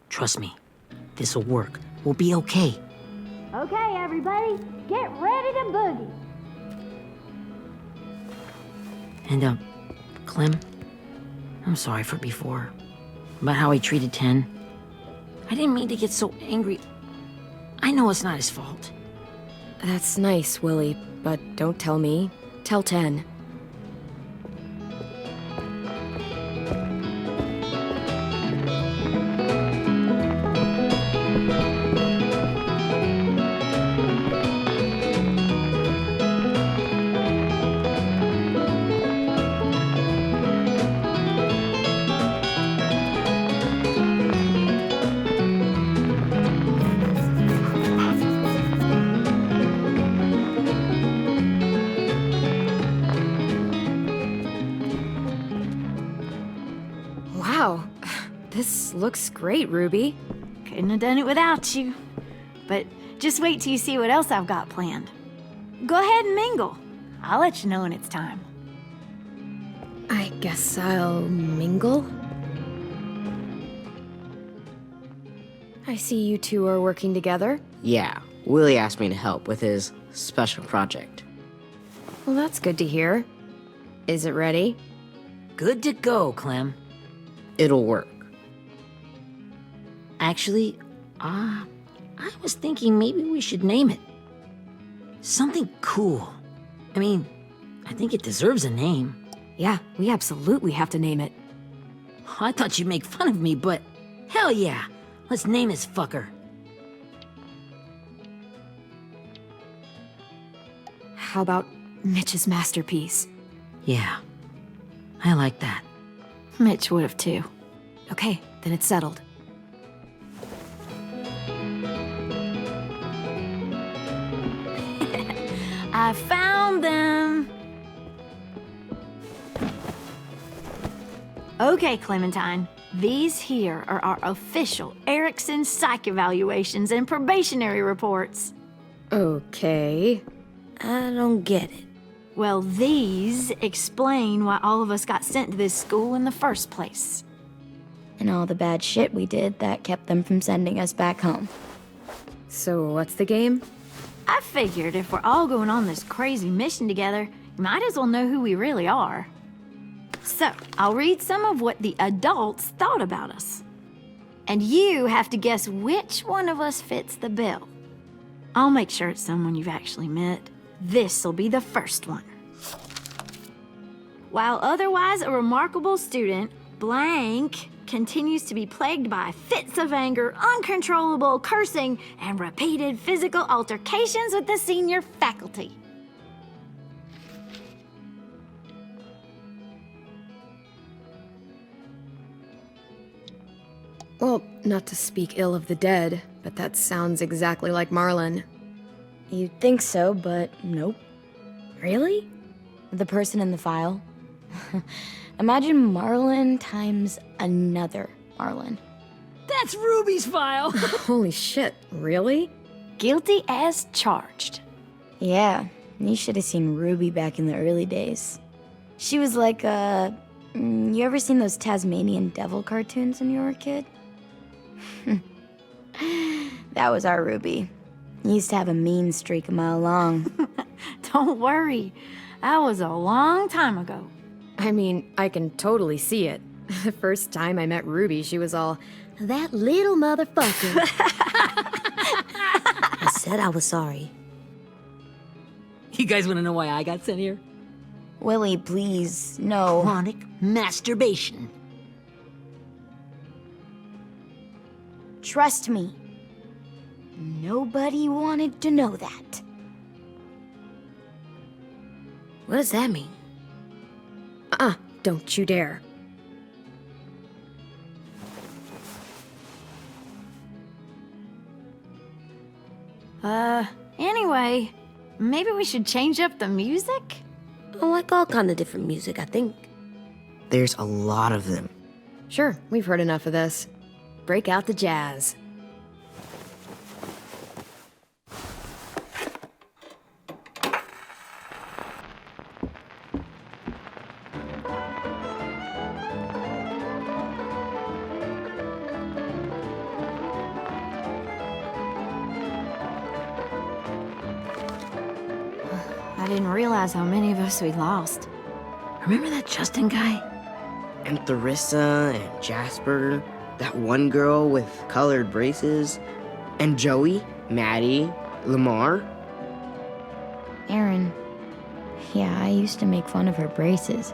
Trust me, this'll work. We'll be okay. Okay, everybody, get ready to boogie. And, Clem, I'm sorry for before. About how he treated Ten. I didn't mean to get so angry. I know it's not his fault. That's nice, Willie, but don't tell me. Tell 10. Wow, this looks great, Ruby. Couldn't have done it without you. But just wait till you see what else I've got planned. Go ahead and mingle. I'll let you know when it's time. I guess I'll mingle? I see you two are working together. Yeah, Willie asked me to help with his special project. Well, that's good to hear. Is it ready? Good to go, Clem. It'll work. Actually, I was thinking maybe we should name it. Something cool. I mean, I think it deserves a name. Yeah, we absolutely have to name it. I thought you'd make fun of me, but hell yeah. Let's name this fucker. How about Mitch's masterpiece? Yeah, I like that. Mitch would have too. Okay, then it's settled. I found them. Okay, Clementine. These here are our official Erickson psych evaluations and probationary reports. Okay. I don't get it. Well, these explain why all of us got sent to this school in the first place. And all the bad shit we did that kept them from sending us back home. So what's the game? I figured if we're all going on this crazy mission together, you might as well know who we really are. So, I'll read some of what the adults thought about us. And you have to guess which one of us fits the bill. I'll make sure it's someone you've actually met. This'll be the first one. While otherwise a remarkable student, blank continues to be plagued by fits of anger, uncontrollable cursing, and repeated physical altercations with the senior faculty. Well, not to speak ill of the dead, but that sounds exactly like Marlon. You'd think so, but nope. Really? The person in the file. Imagine Marlon times another Marlon. That's Ruby's file. Holy shit, really? Guilty as charged. Yeah, you should have seen Ruby back in the early days. She was like, you ever seen those Tasmanian devil cartoons when you were a kid? That was our Ruby. Used to have a mean streak a mile long. Don't worry, that was a long time ago. I mean, I can totally see it. The first time I met Ruby, she was all, "That little motherfucker." I said I was sorry. You guys want to know why I got sent here? Willie, please, no. Chronic masturbation. Trust me. Nobody wanted to know that. What does that mean? Don't you dare. Anyway, maybe we should change up the music? I like all kind of different music, I think. There's a lot of them. Sure, we've heard enough of this. Break out the jazz. I didn't realize how many of us we lost. Remember that Justin guy? And Theresa and Jasper, that one girl with colored braces, and Joey, Maddie, Lamar. Aaron. Yeah, I used to make fun of her braces.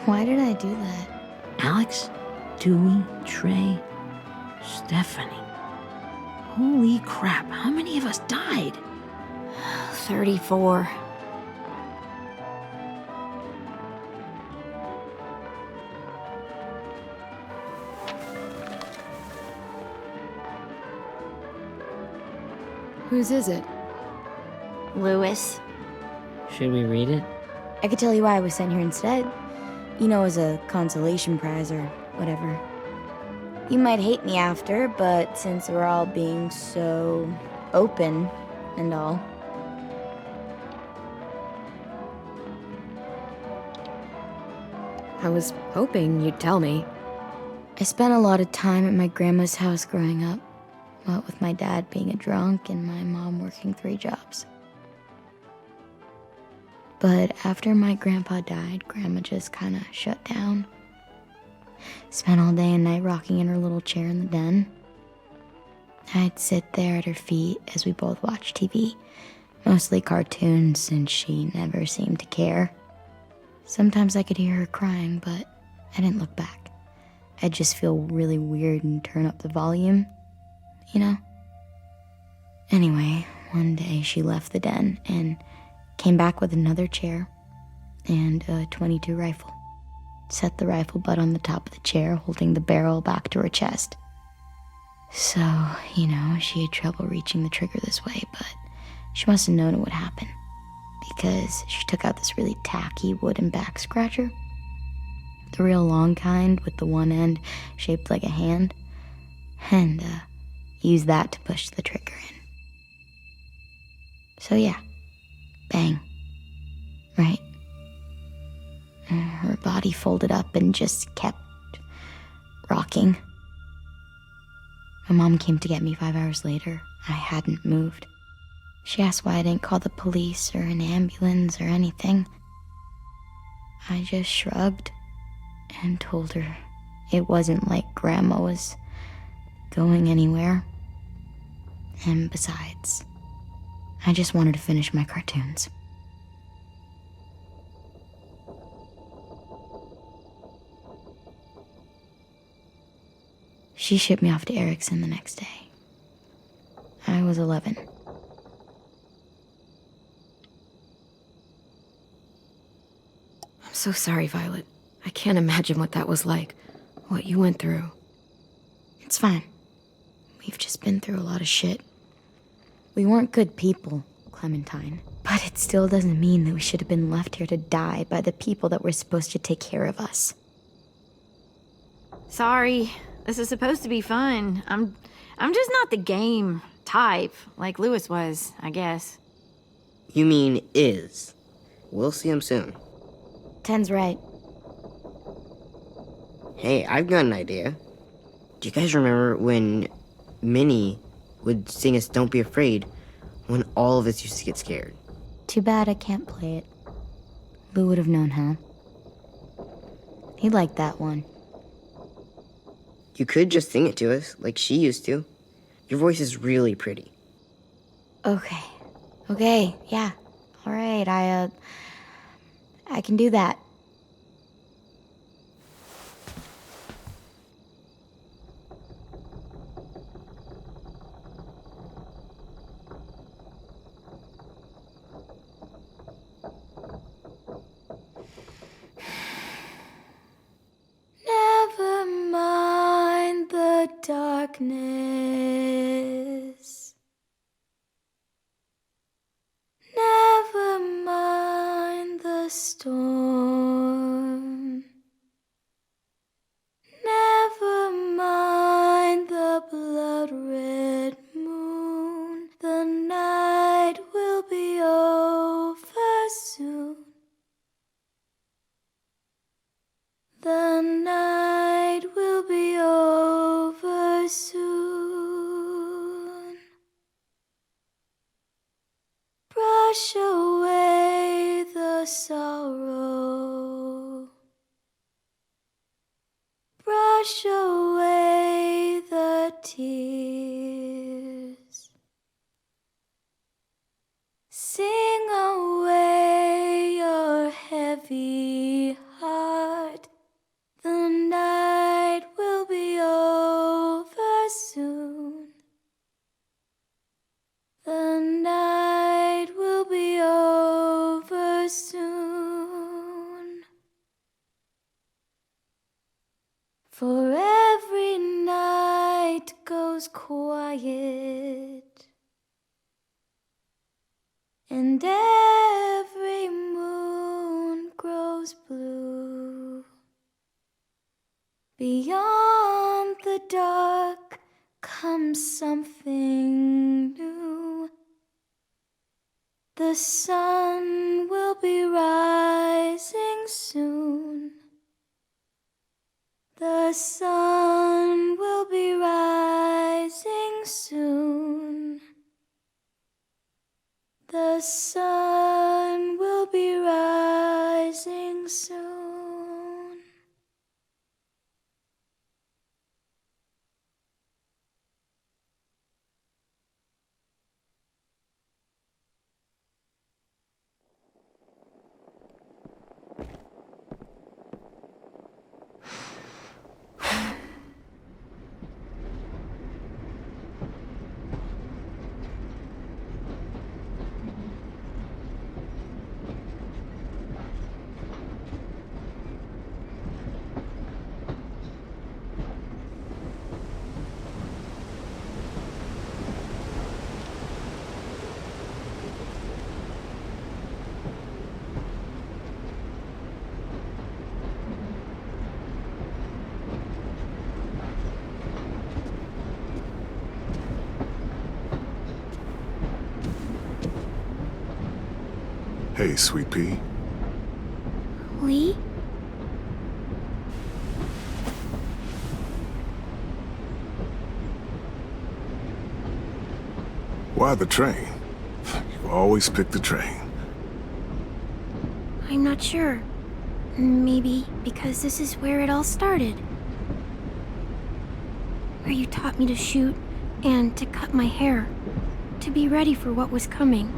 Why did I do that? Alex, Dewey, Trey, Stephanie. Holy crap, how many of us died? 34. Whose is it? Lewis. Should we read it? I could tell you why I was sent here instead. You know, as a consolation prize or whatever. You might hate me after, but since we're all being so open and all. I was hoping you'd tell me. I spent a lot of time at my grandma's house growing up. What with my dad being a drunk and my mom working 3 jobs. But after my grandpa died, Grandma just kind of shut down. Spent all day and night rocking in her little chair in the den. I'd sit there at her feet as we both watched TV, mostly cartoons since she never seemed to care. Sometimes I could hear her crying, but I didn't look back. I'd just feel really weird and turn up the volume, you know? Anyway, one day she left the den and came back with another chair and a .22 rifle. Set the rifle butt on the top of the chair, holding the barrel back to her chest. So, you know, she had trouble reaching the trigger this way, but she must have known it would happen, because she took out this really tacky wooden back scratcher. The real long kind with the one end shaped like a hand, and used that to push the trigger in. So yeah, bang, right? Her body folded up and just kept rocking. My mom came to get me 5 hours later. I hadn't moved. She asked why I didn't call the police or an ambulance or anything. I just shrugged and told her it wasn't like Grandma was going anywhere. And besides, I just wanted to finish my cartoons. She shipped me off to Erickson the next day. I was 11. I'm so sorry, Violet. I can't imagine what that was like. What you went through. It's fine. We've just been through a lot of shit. We weren't good people, Clementine. But it still doesn't mean that we should have been left here to die by the people that were supposed to take care of us. Sorry. This is supposed to be fun. I'm just not the game type, like Lewis was, I guess. You mean is. We'll see him soon. Ten's right. Hey, I've got an idea. Do you guys remember when Minnie would sing us Don't Be Afraid when all of us used to get scared? Too bad I can't play it. Lou would have known how. He liked that one. You could just sing it to us, like she used to. Your voice is really pretty. Okay, yeah. All right, I can do that. storm. Never mind the blood-red moon. The night will be over soon. The night will be over soon. Brush away the sorrow. Brush away the tears. Sing away your heavy heart. The night will be over soon. The night will be over soon. For every night goes quiet, and every moon grows blue. Beyond the dark comes something new. The sun will be rising soon. The sun will be rising soon. The sun will be rising soon. Hey, Sweet Pea. Lee? Why the train? You always pick the train. I'm not sure. Maybe because this is where it all started. Where you taught me to shoot and to cut my hair. To be ready for what was coming.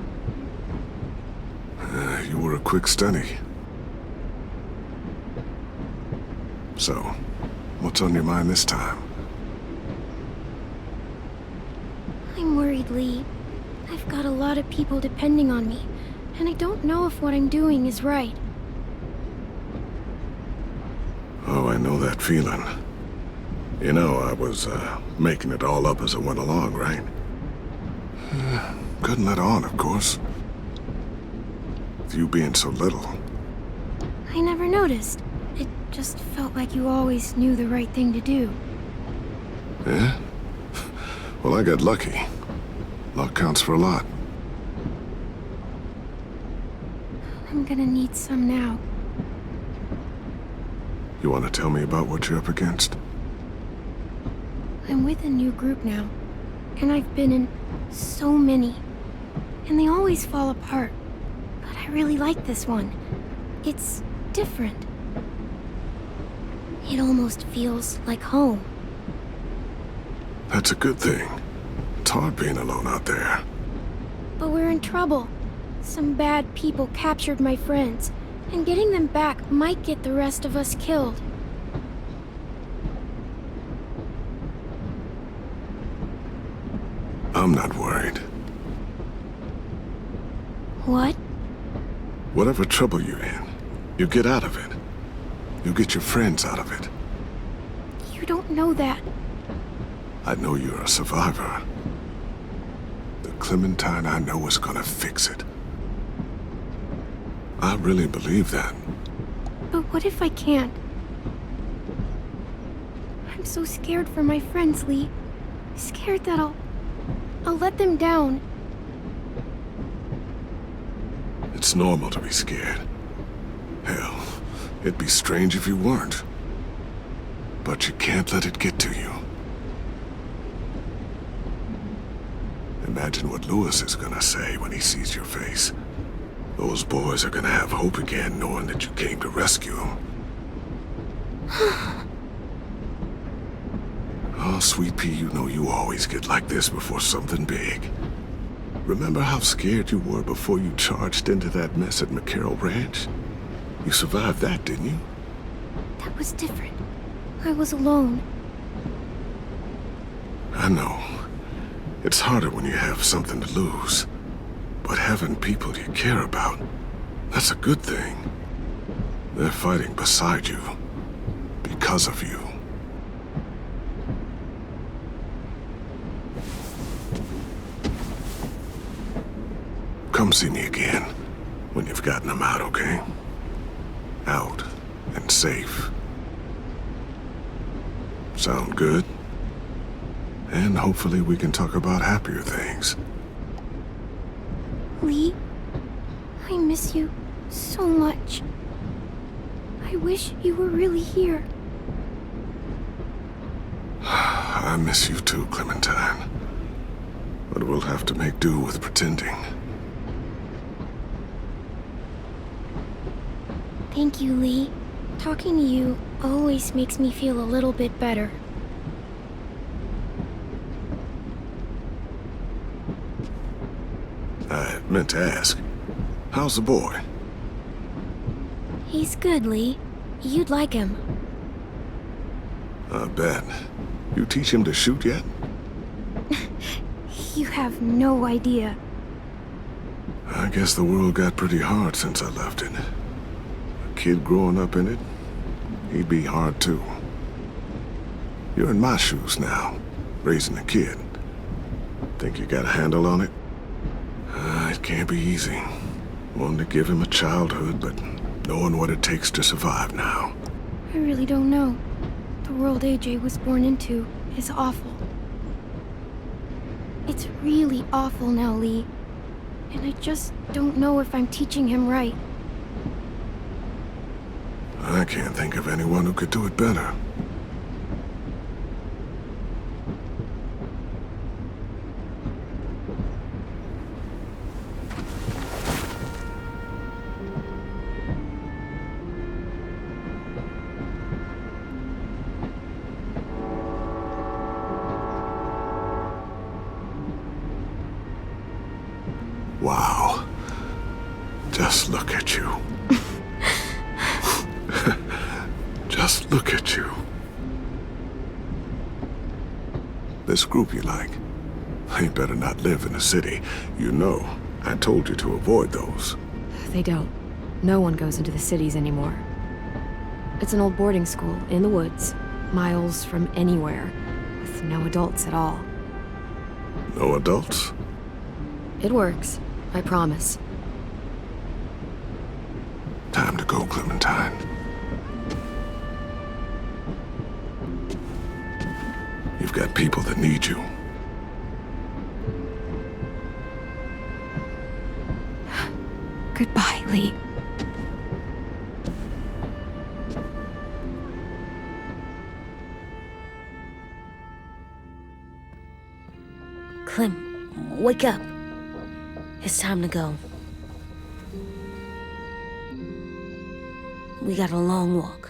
You were a quick study. So, what's on your mind this time? I'm worried, Lee. I've got a lot of people depending on me, and I don't know if what I'm doing is right. Oh, I know that feeling. You know, I was, making it all up as I went along, right? Couldn't let on, of course. With you being so little. I never noticed. It just felt like you always knew the right thing to do. Yeah? Well, I got lucky. Luck counts for a lot. I'm gonna need some now. You want to tell me about what you're up against? I'm with a new group now, and I've been in so many, and they always fall apart. But I really like this one. It's different. It almost feels like home. That's a good thing. It's hard being alone out there. But we're in trouble. Some bad people captured my friends, and getting them back might get the rest of us killed. I'm not worried. What? Whatever trouble you're in, you get out of it. You get your friends out of it. You don't know that. I know you're a survivor. The Clementine I know is gonna fix it. I really believe that. But what if I can't? I'm so scared for my friends, Lee. Scared that I'll let them down. It's normal to be scared. Hell, it'd be strange if you weren't. But you can't let it get to you. Imagine what Louis is gonna say when he sees your face. Those boys are gonna have hope again knowing that you came to rescue them. Oh, Sweet Pea, you know you always get like this before something big. Remember how scared you were before you charged into that mess at McCarroll Ranch? You survived that, didn't you? That was different. I was alone. I know. It's harder when you have something to lose. But having people you care about, that's a good thing. They're fighting beside you. Because of you. Come see me again when you've gotten them out, okay? Out and safe. Sound good? And hopefully we can talk about happier things. Lee, I miss you so much. I wish you were really here. I miss you too, Clementine. But we'll have to make do with pretending. Thank you, Lee. Talking to you always makes me feel a little bit better. I meant to ask, how's the boy? He's good, Lee. You'd like him. I bet. You teach him to shoot yet? You have no idea. I guess the world got pretty hard since I left it. A kid growing up in it, he'd be hard too. You're in my shoes now, raising a kid. Think you got a handle on it? It can't be easy. Wanting to give him a childhood, but knowing what it takes to survive now. I really don't know. The world AJ was born into is awful. It's really awful now, Lee. And I just don't know if I'm teaching him right. I can't think of anyone who could do it better. Wow. Just look at you. Just look at you. This group you like, they better not live in a city. You know, I told you to avoid those. They don't. No one goes into the cities anymore. It's an old boarding school in the woods, miles from anywhere, with no adults at all. No adults? It works, I promise. Time to go, Clementine. You've got people that need you. Goodbye, Lee. Clem, wake up. It's time to go. We got a long walk.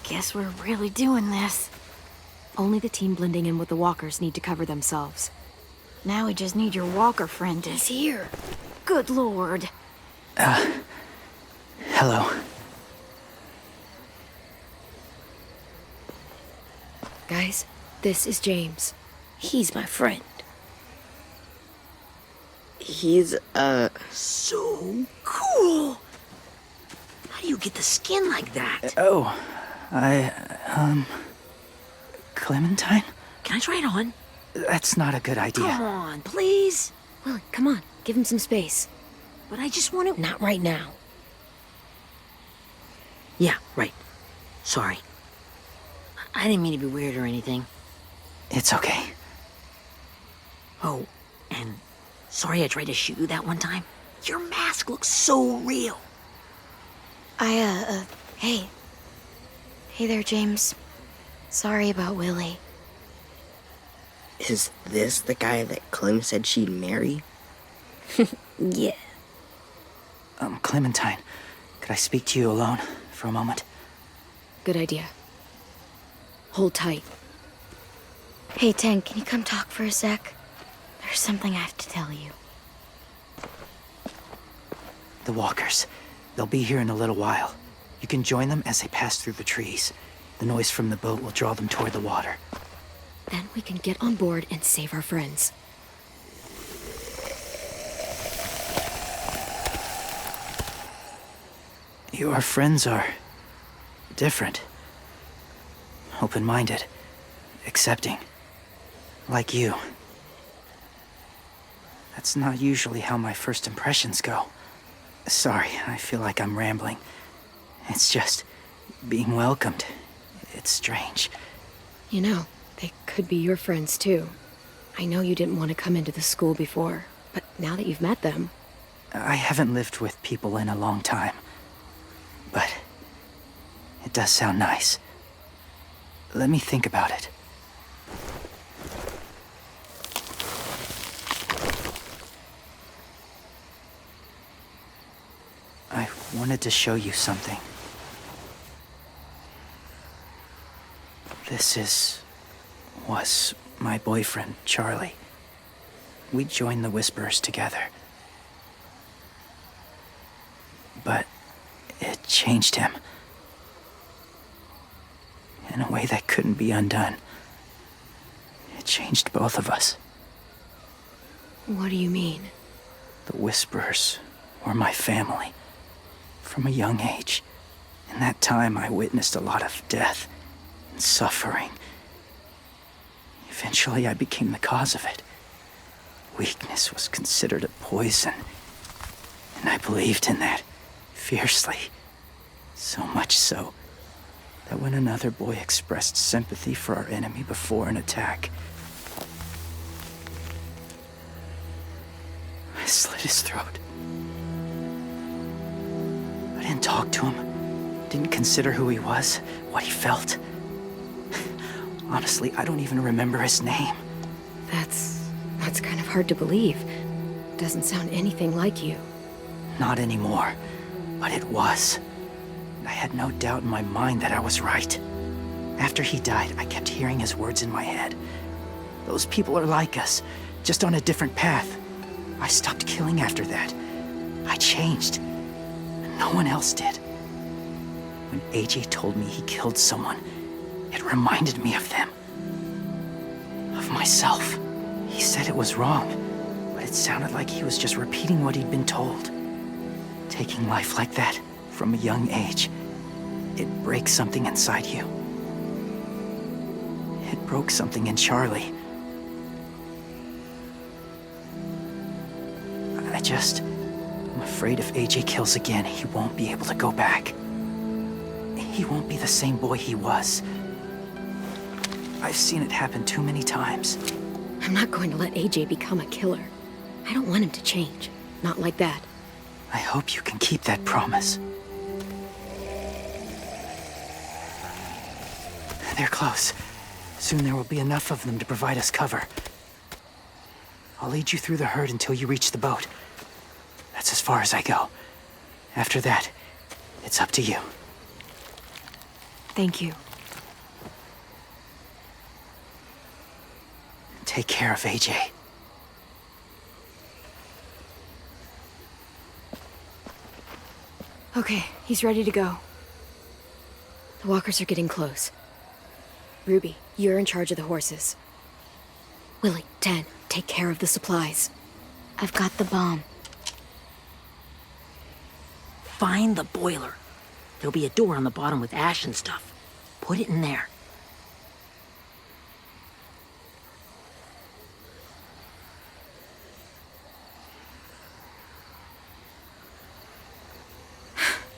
Guess we're really doing this. Only the team blending in with the walkers need to cover themselves. Now we just need your walker friend to... He's here. Good lord. Hello. Guys, this is James. He's my friend. He's, so cool. How do you get the skin like that? Clementine? Can I try it on? That's not a good idea. Come on, please. Willie, come on. Give him some space. But I just want to... Not right now. Yeah, right. Sorry. I didn't mean to be weird or anything. It's okay. Oh, and sorry I tried to shoot you that one time. Your mask looks so real. Hey. Hey there, James. Sorry about Willie. Is this the guy that Clem said she'd marry? Yeah. Clementine, could I speak to you alone for a moment? Good idea. Hold tight. Hey, Tank, can you come talk for a sec? There's something I have to tell you. The walkers. They'll be here in a little while. You can join them as they pass through the trees. The noise from the boat will draw them toward the water. Then we can get on board and save our friends. Your friends are different. Open-minded. Accepting. Like you. That's not usually how my first impressions go. Sorry, I feel like I'm rambling. It's just being welcomed. It's strange. You know, they could be your friends too. I know you didn't want to come into the school before, but now that you've met them... I haven't lived with people in a long time. But it does sound nice. Let me think about it. I wanted to show you something. This was my boyfriend, Charlie. We joined the Whisperers together. But it changed him. In a way that couldn't be undone. It changed both of us. What do you mean? The Whisperers were my family. From a young age. In that time, I witnessed a lot of death and suffering. Eventually, I became the cause of it. Weakness was considered a poison. And I believed in that fiercely. So much so that when another boy expressed sympathy for our enemy before an attack, I slit his throat. I didn't talk to him, didn't consider who he was, what he felt. Honestly, I don't even remember his name. That's kind of hard to believe. Doesn't sound anything like you. Not anymore, but it was. I had no doubt in my mind that I was right. After he died, I kept hearing his words in my head. Those people are like us, just on a different path. I stopped killing after that. I changed. And no one else did. When AJ told me he killed someone, it reminded me of them. Of myself. He said it was wrong, but it sounded like he was just repeating what he'd been told. Taking life like that, from a young age, it breaks something inside you. It broke something in Charlie. I'm afraid if AJ kills again, he won't be able to go back. He won't be the same boy he was. I've seen it happen too many times. I'm not going to let AJ become a killer. I don't want him to change. Not like that. I hope you can keep that promise. They're close. Soon there will be enough of them to provide us cover. I'll lead you through the herd until you reach the boat. That's as far as I go. After that, it's up to you. Thank you. Take care of AJ. Okay, he's ready to go. The walkers are getting close. Ruby, you're in charge of the horses. Willie, Dan, take care of the supplies. I've got the bomb. Find the boiler. There'll be a door on the bottom with ash and stuff. Put it in there.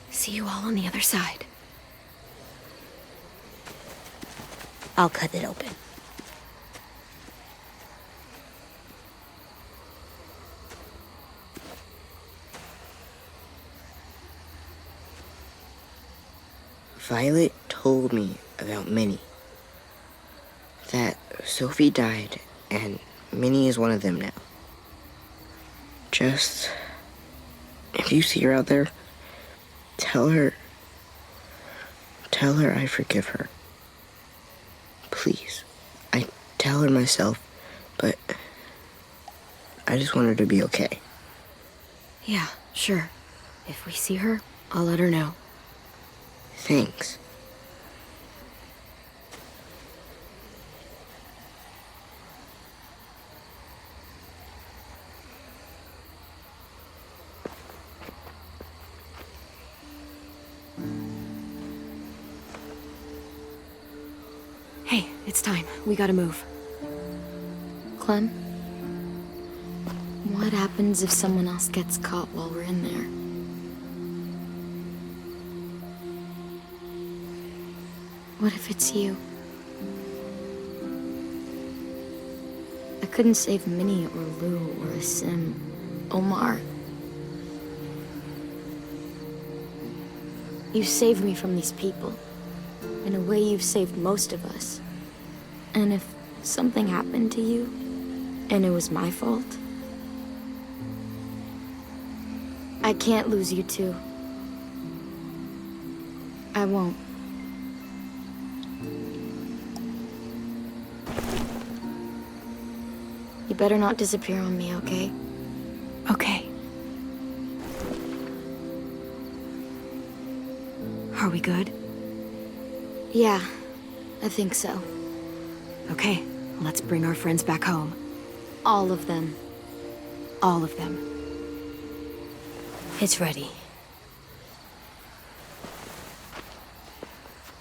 See you all on the other side. I'll cut it open. Violet told me about Minnie. That Sophie died, and Minnie is one of them now. Just... if you see her out there, tell her I forgive her. Please. I tell her myself, but I just want her to be okay. Yeah, sure. If we see her, I'll let her know. Thanks. Hey, it's time. We gotta move. Clem? What happens if someone else gets caught while we're in there? What if it's you? I couldn't save Minnie or Lou or Asim, Omar. You saved me from these people. In a way, you've saved most of us. And if something happened to you, and it was my fault, I can't lose you too. I won't. You better not disappear on me, okay? Okay. Are we good? Yeah, I think so. Okay, let's bring our friends back home. All of them. All of them. It's ready.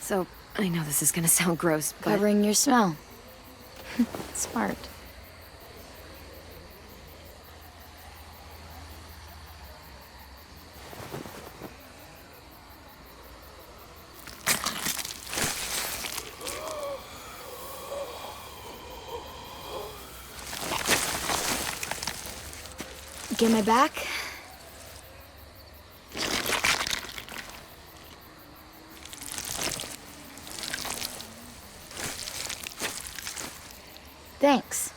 So, I know this is gonna sound gross, but... Covering your smell. Smart. Get my back? Thanks.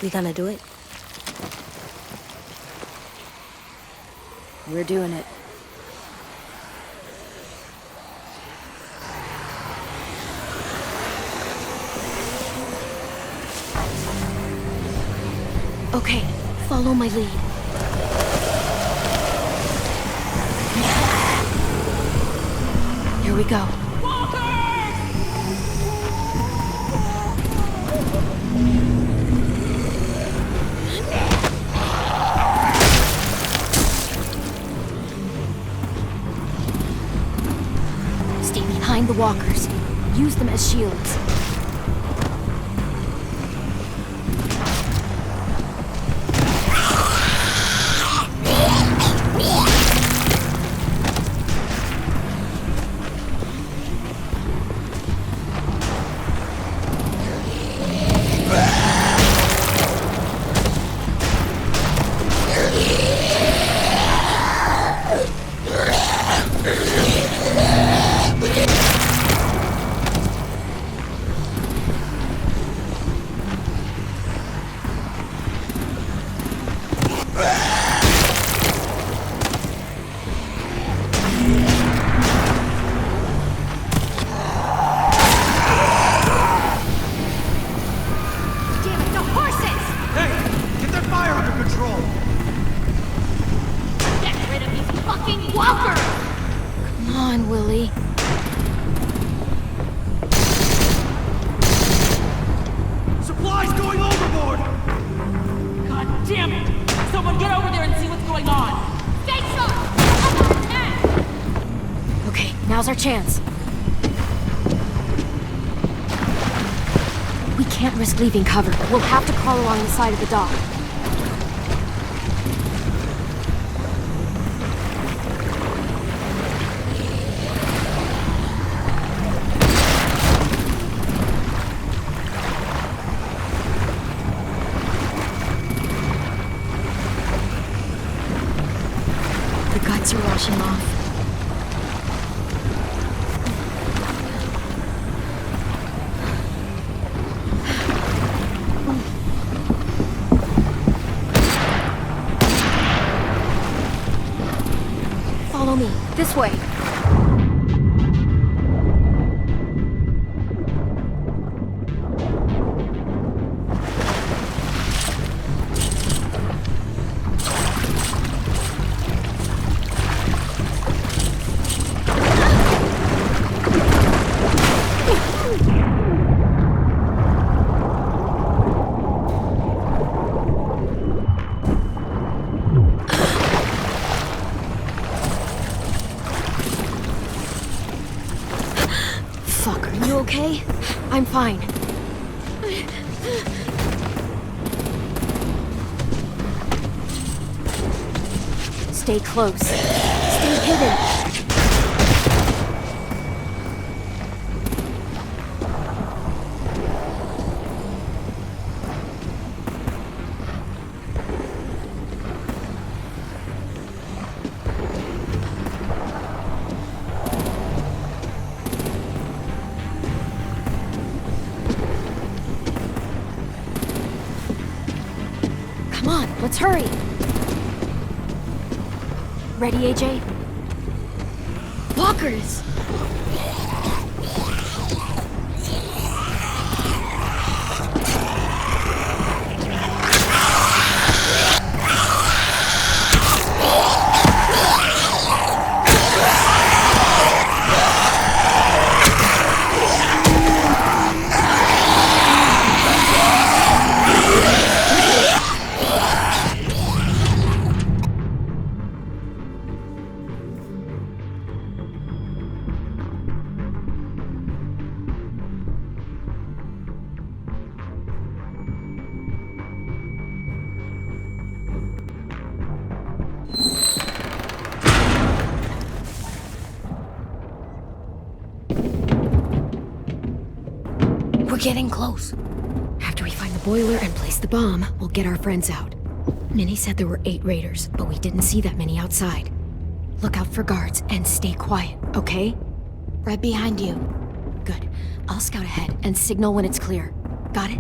We gonna do it? We're doing it. Okay, follow my lead. Here we go. Stay behind the walkers. Use them as shields. our chance. We can't risk leaving cover. We'll have to crawl along the side of the dock. The guts are washing off. Follow me. This way. Fuck, are you okay? I'm fine. Stay close. Stay hidden. Come on, let's hurry. Ready, AJ? Walkers! We're getting close. After we find the boiler and place the bomb, we'll get our friends out. Minnie said there were 8 raiders, but we didn't see that many outside. Look out for guards and stay quiet, okay? Right behind you. Good. I'll scout ahead and signal when it's clear. Got it?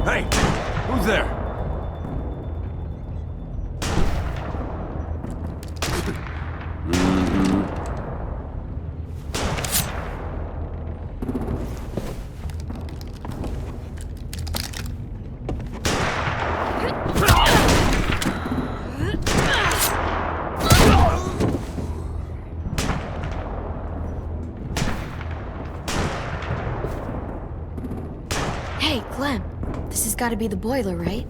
Hey, who's there? Hey, Clem. This has got to be the boiler, right?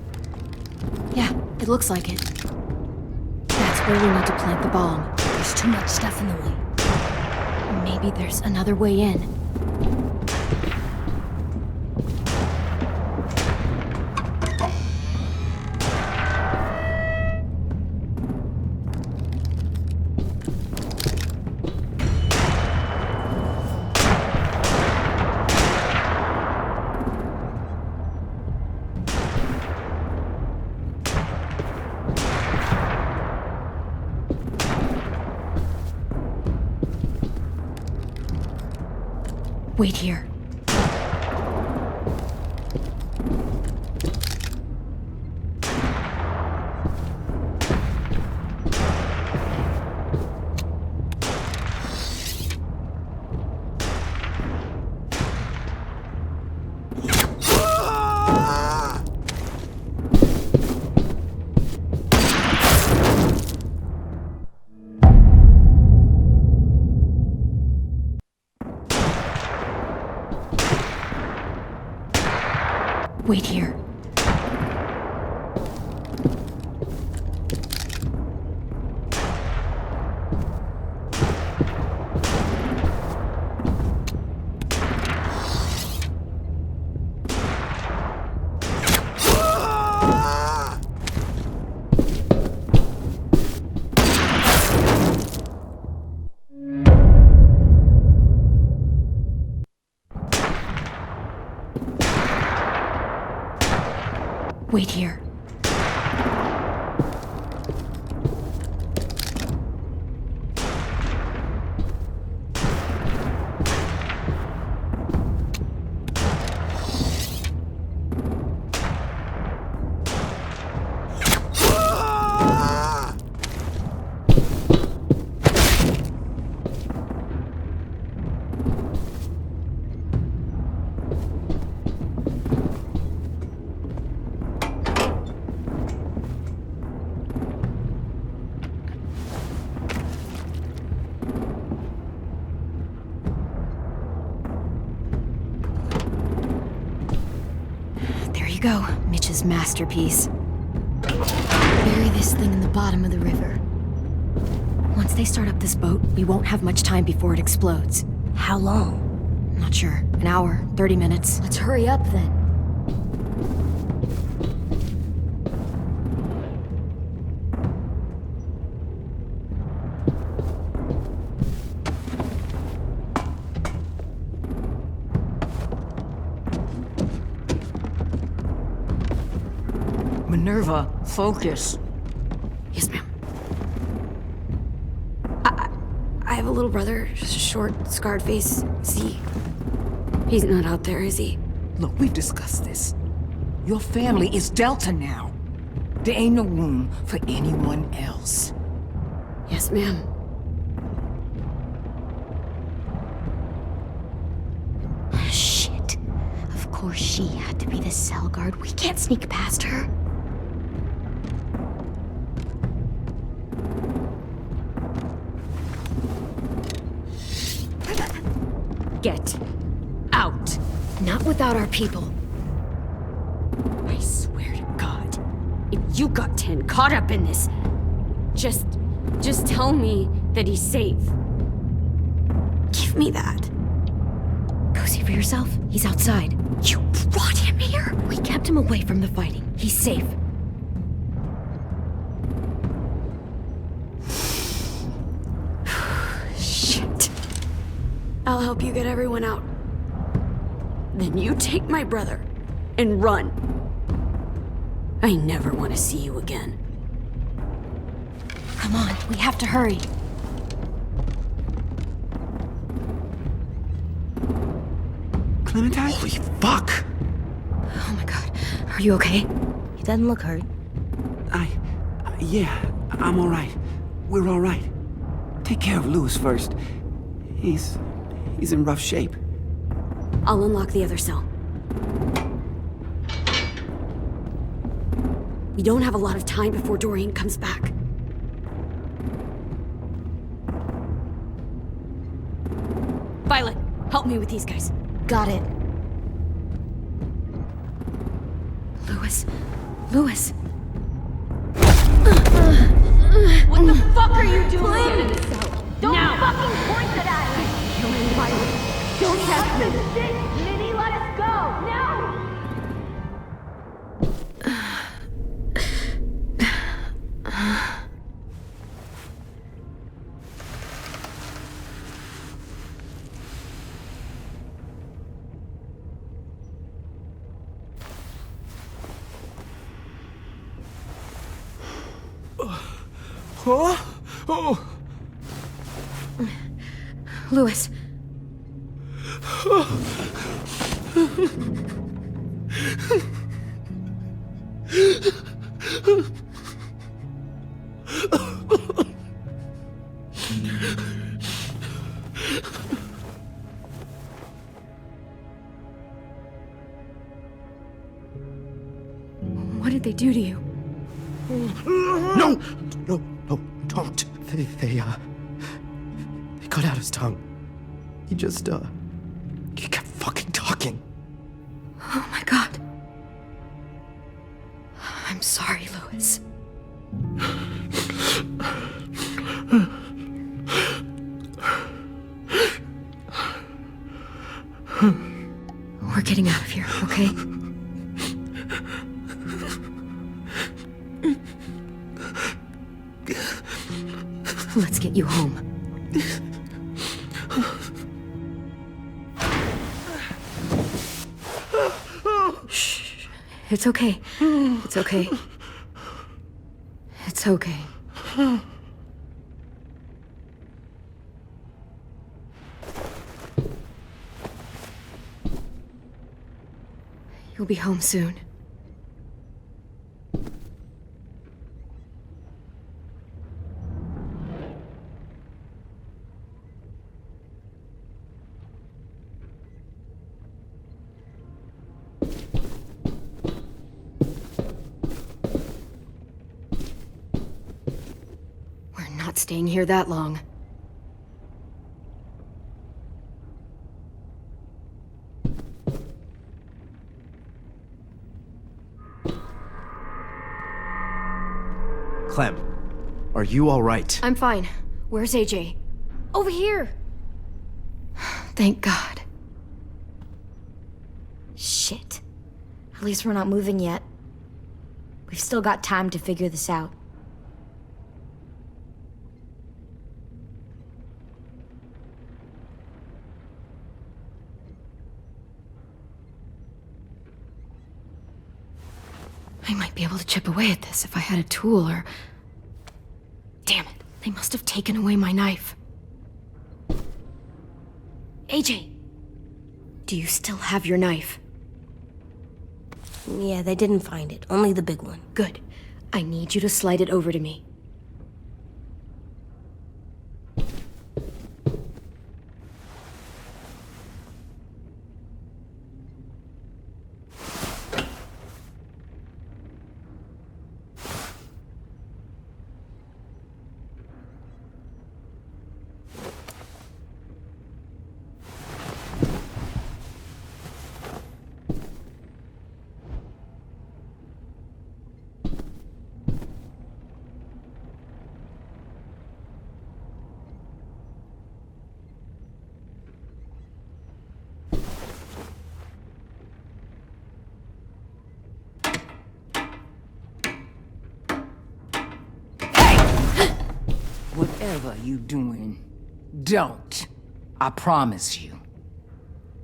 Yeah, it looks like it. That's where we need to plant the bomb. There's too much stuff in the way. Maybe there's another way in. Wait here. Wait here. Wait here. Go, Mitch's masterpiece. Bury this thing in the bottom of the river. Once they start up this boat, we won't have much time before it explodes. How long? Not sure. An hour, 30 minutes. Let's hurry up then. Minerva, focus. Yes, ma'am. I have a little brother, short, scarred face. He's not out there, is he? Look, we've discussed this. Your family is Delta now. There ain't no room for anyone else. Yes, ma'am. Shit. Of course she had to be the cell guard. We can't sneak past her. Get out. Not without our people. I swear to God, if you got 10 caught up in this, just tell me that he's safe. Give me that. Go see for yourself. He's outside. You brought him here? We kept him away from the fighting. He's safe. Shit. I'll help you get everyone out. Then you take my brother and run. I never want to see you again. Come on, we have to hurry. Clementine? Holy fuck! Oh my god. Are you okay? He doesn't look hurt. Yeah, I'm alright. We're alright. Take care of Louis first. He's in rough shape. I'll unlock the other cell. We don't have a lot of time before Dorian comes back. Violet, help me with these guys. Got it. Louis. What the fuck are you doing? Don't fucking point that at me! Killing Violet. Don't test me! Minnie, let us go! Now! Huh? Oh! Louis. What did they do to you? No! No, no, don't. They cut out his tongue. He just, he kept fucking talking. Oh my god. I'm sorry, Louis. We're getting out of here, okay? Let's get you home. Shh. It's okay. It's okay. It's okay. You'll be home soon. We're not staying here that long. Clem, are you all right? I'm fine. Where's AJ? Over here! Thank God. Shit. At least we're not moving yet. We've still got time to figure this out. I might be able to chip away at this if I had a tool or... Damn it, they must have taken away my knife. AJ! Do you still have your knife? Yeah, they didn't find it. Only the big one. Good. I need you to slide it over to me. Whatever you doing, don't. I promise you.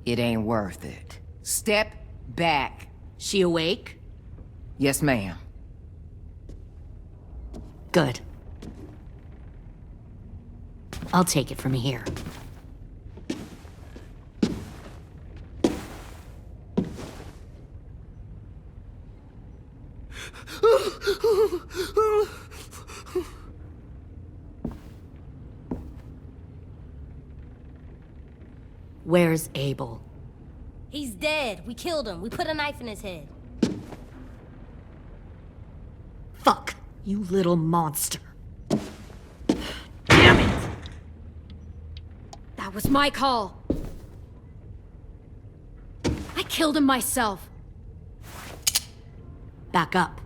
It ain't worth it. Step back. She awake? Yes, ma'am. Good. I'll take it from here. Where's Abel? He's dead. We killed him. We put a knife in his head. Fuck, you little monster. Damn it! That was my call. I killed him myself. Back up.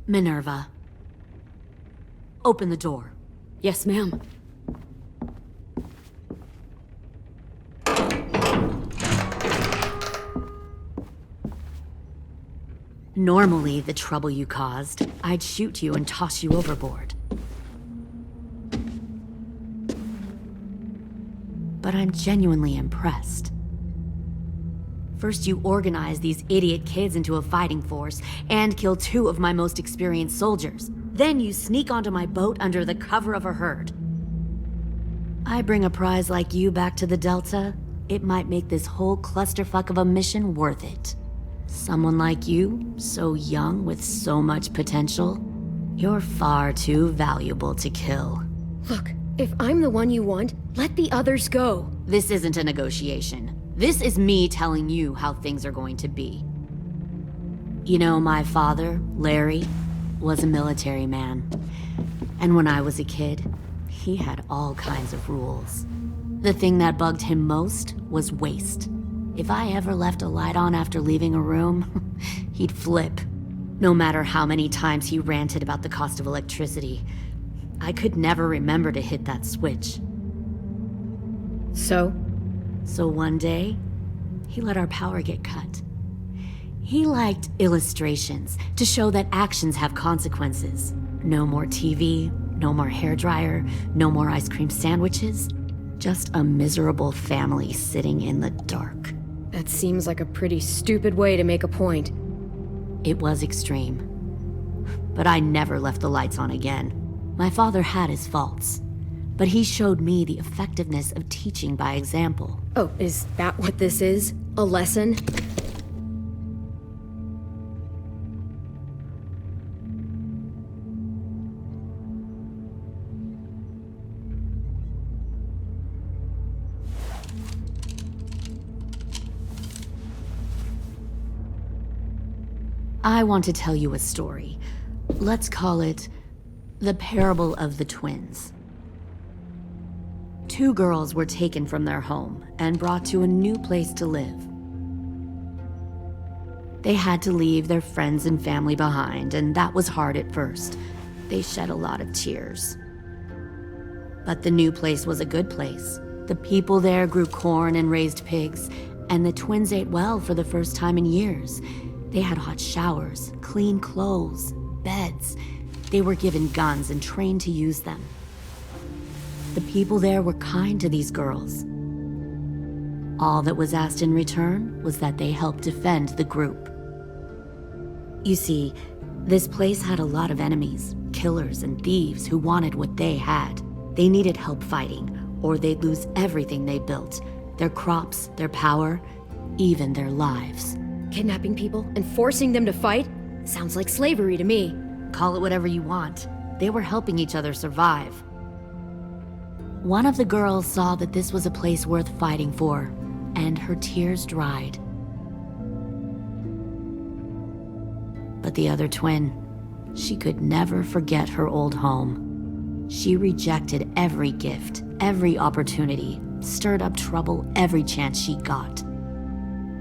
Minerva. Open the door. Yes, ma'am. Normally, the trouble you caused, I'd shoot you and toss you overboard. But I'm genuinely impressed. First you organize these idiot kids into a fighting force and kill 2 of my most experienced soldiers. Then you sneak onto my boat under the cover of a herd. I bring a prize like you back to the Delta, it might make this whole clusterfuck of a mission worth it. Someone like you, so young with so much potential, you're far too valuable to kill. Look, if I'm the one you want, let the others go. This isn't a negotiation. This is me telling you how things are going to be. You know, my father, Larry, was a military man. And when I was a kid, he had all kinds of rules. The thing that bugged him most was waste. If I ever left a light on after leaving a room, he'd flip. No matter how many times he ranted about the cost of electricity, I could never remember to hit that switch. So one day, he let our power get cut. He liked illustrations to show that actions have consequences. No more TV, no more hairdryer, no more ice cream sandwiches. Just a miserable family sitting in the dark. That seems like a pretty stupid way to make a point. It was extreme. But I never left the lights on again. My father had his faults, but he showed me the effectiveness of teaching by example. Oh, is that what this is? A lesson? I want to tell you a story. Let's call it the Parable of the Twins. 2 girls were taken from their home and brought to a new place to live. They had to leave their friends and family behind, and that was hard at first. They shed a lot of tears. But the new place was a good place. The people there grew corn and raised pigs, and the twins ate well for the first time in years. They had hot showers, clean clothes, beds. They were given guns and trained to use them. The people there were kind to these girls. All that was asked in return was that they help defend the group. You see, this place had a lot of enemies, killers and thieves who wanted what they had. They needed help fighting, or they'd lose everything they built. Their crops, their power, even their lives. Kidnapping people and forcing them to fight? Sounds like slavery to me. Call it whatever you want. They were helping each other survive. One of the girls saw that this was a place worth fighting for, and her tears dried. But the other twin, she could never forget her old home. She rejected every gift, every opportunity, stirred up trouble every chance she got.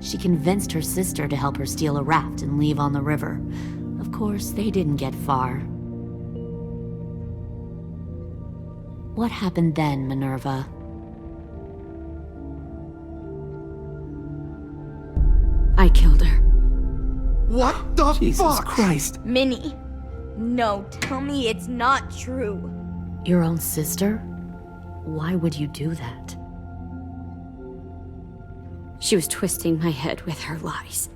She convinced her sister to help her steal a raft and leave on the river. Of course, they didn't get far. What happened then, Minerva? I killed her. What the Jesus fuck? Christ. Minnie, no, tell me it's not true. Your own sister? Why would you do that? She was twisting my head with her lies.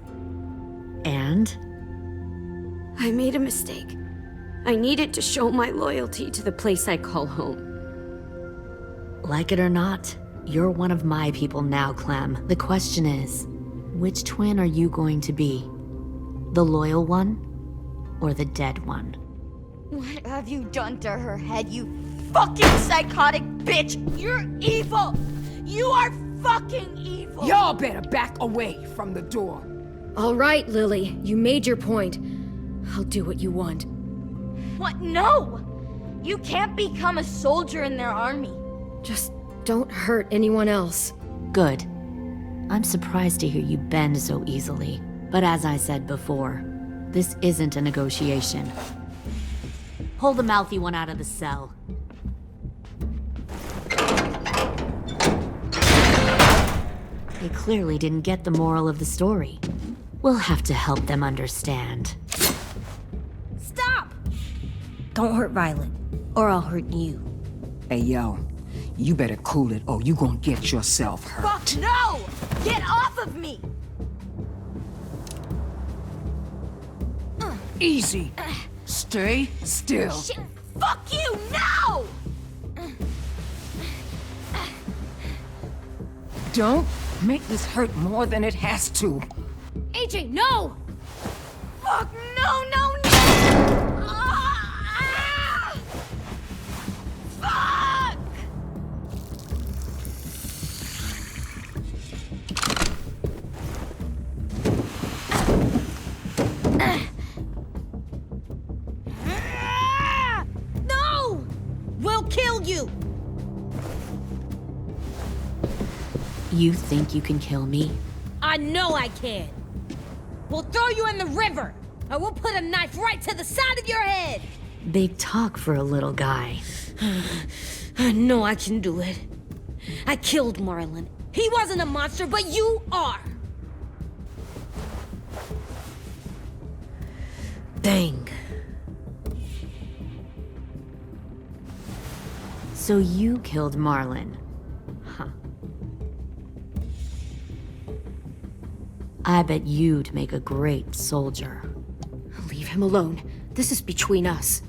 And? I made a mistake. I needed to show my loyalty to the place I call home. Like it or not, you're one of my people now, Clem. The question is, which twin are you going to be? The loyal one, or the dead one? What have you done to her head, you fucking psychotic bitch? You're evil! You are fucking evil! Y'all better back away from the door. All right, Lily, you made your point. I'll do what you want. What? No! You can't become a soldier in their army. Just don't hurt anyone else. Good. I'm surprised to hear you bend so easily. But as I said before, this isn't a negotiation. Pull the mouthy one out of the cell. They clearly didn't get the moral of the story. We'll have to help them understand. Stop! Don't hurt Violet, or I'll hurt you. Hey, yo. You better cool it or you gonna get yourself hurt. Fuck no! Get off of me! Easy. Stay still. Shit! Fuck you! No! Don't make this hurt more than it has to. AJ, no! Fuck, no, no, no! Ah! Fuck! No! We'll kill you! You think you can kill me? I know I can. We'll throw you in the river, or we'll put a knife right to the side of your head. Big talk for a little guy. I know I can do it. I killed Marlon. He wasn't a monster, but you are. Dang. So you killed Marlon. Huh. I bet you'd make a great soldier. Leave him alone. This is between us.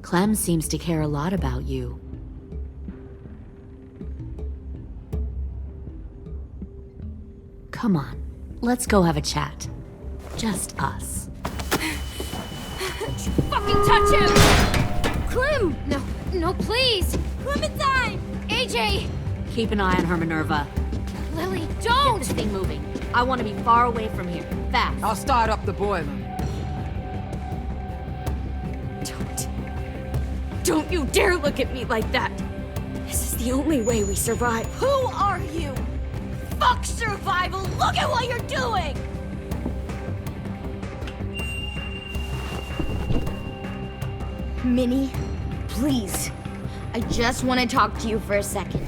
Clem seems to care a lot about you. Come on, let's go have a chat. Just us. Fucking touch him! Clem! No, no, please! Clementine! AJ! Keep an eye on her, Minerva. Lily, don't! Get this thing moving. I want to be far away from here. Fast. I'll start up the boiler. Don't you dare look at me like that! This is the only way we survive. Who are you? Fuck survival! Look at what you're doing! Minnie, please. I just want to talk to you for a second.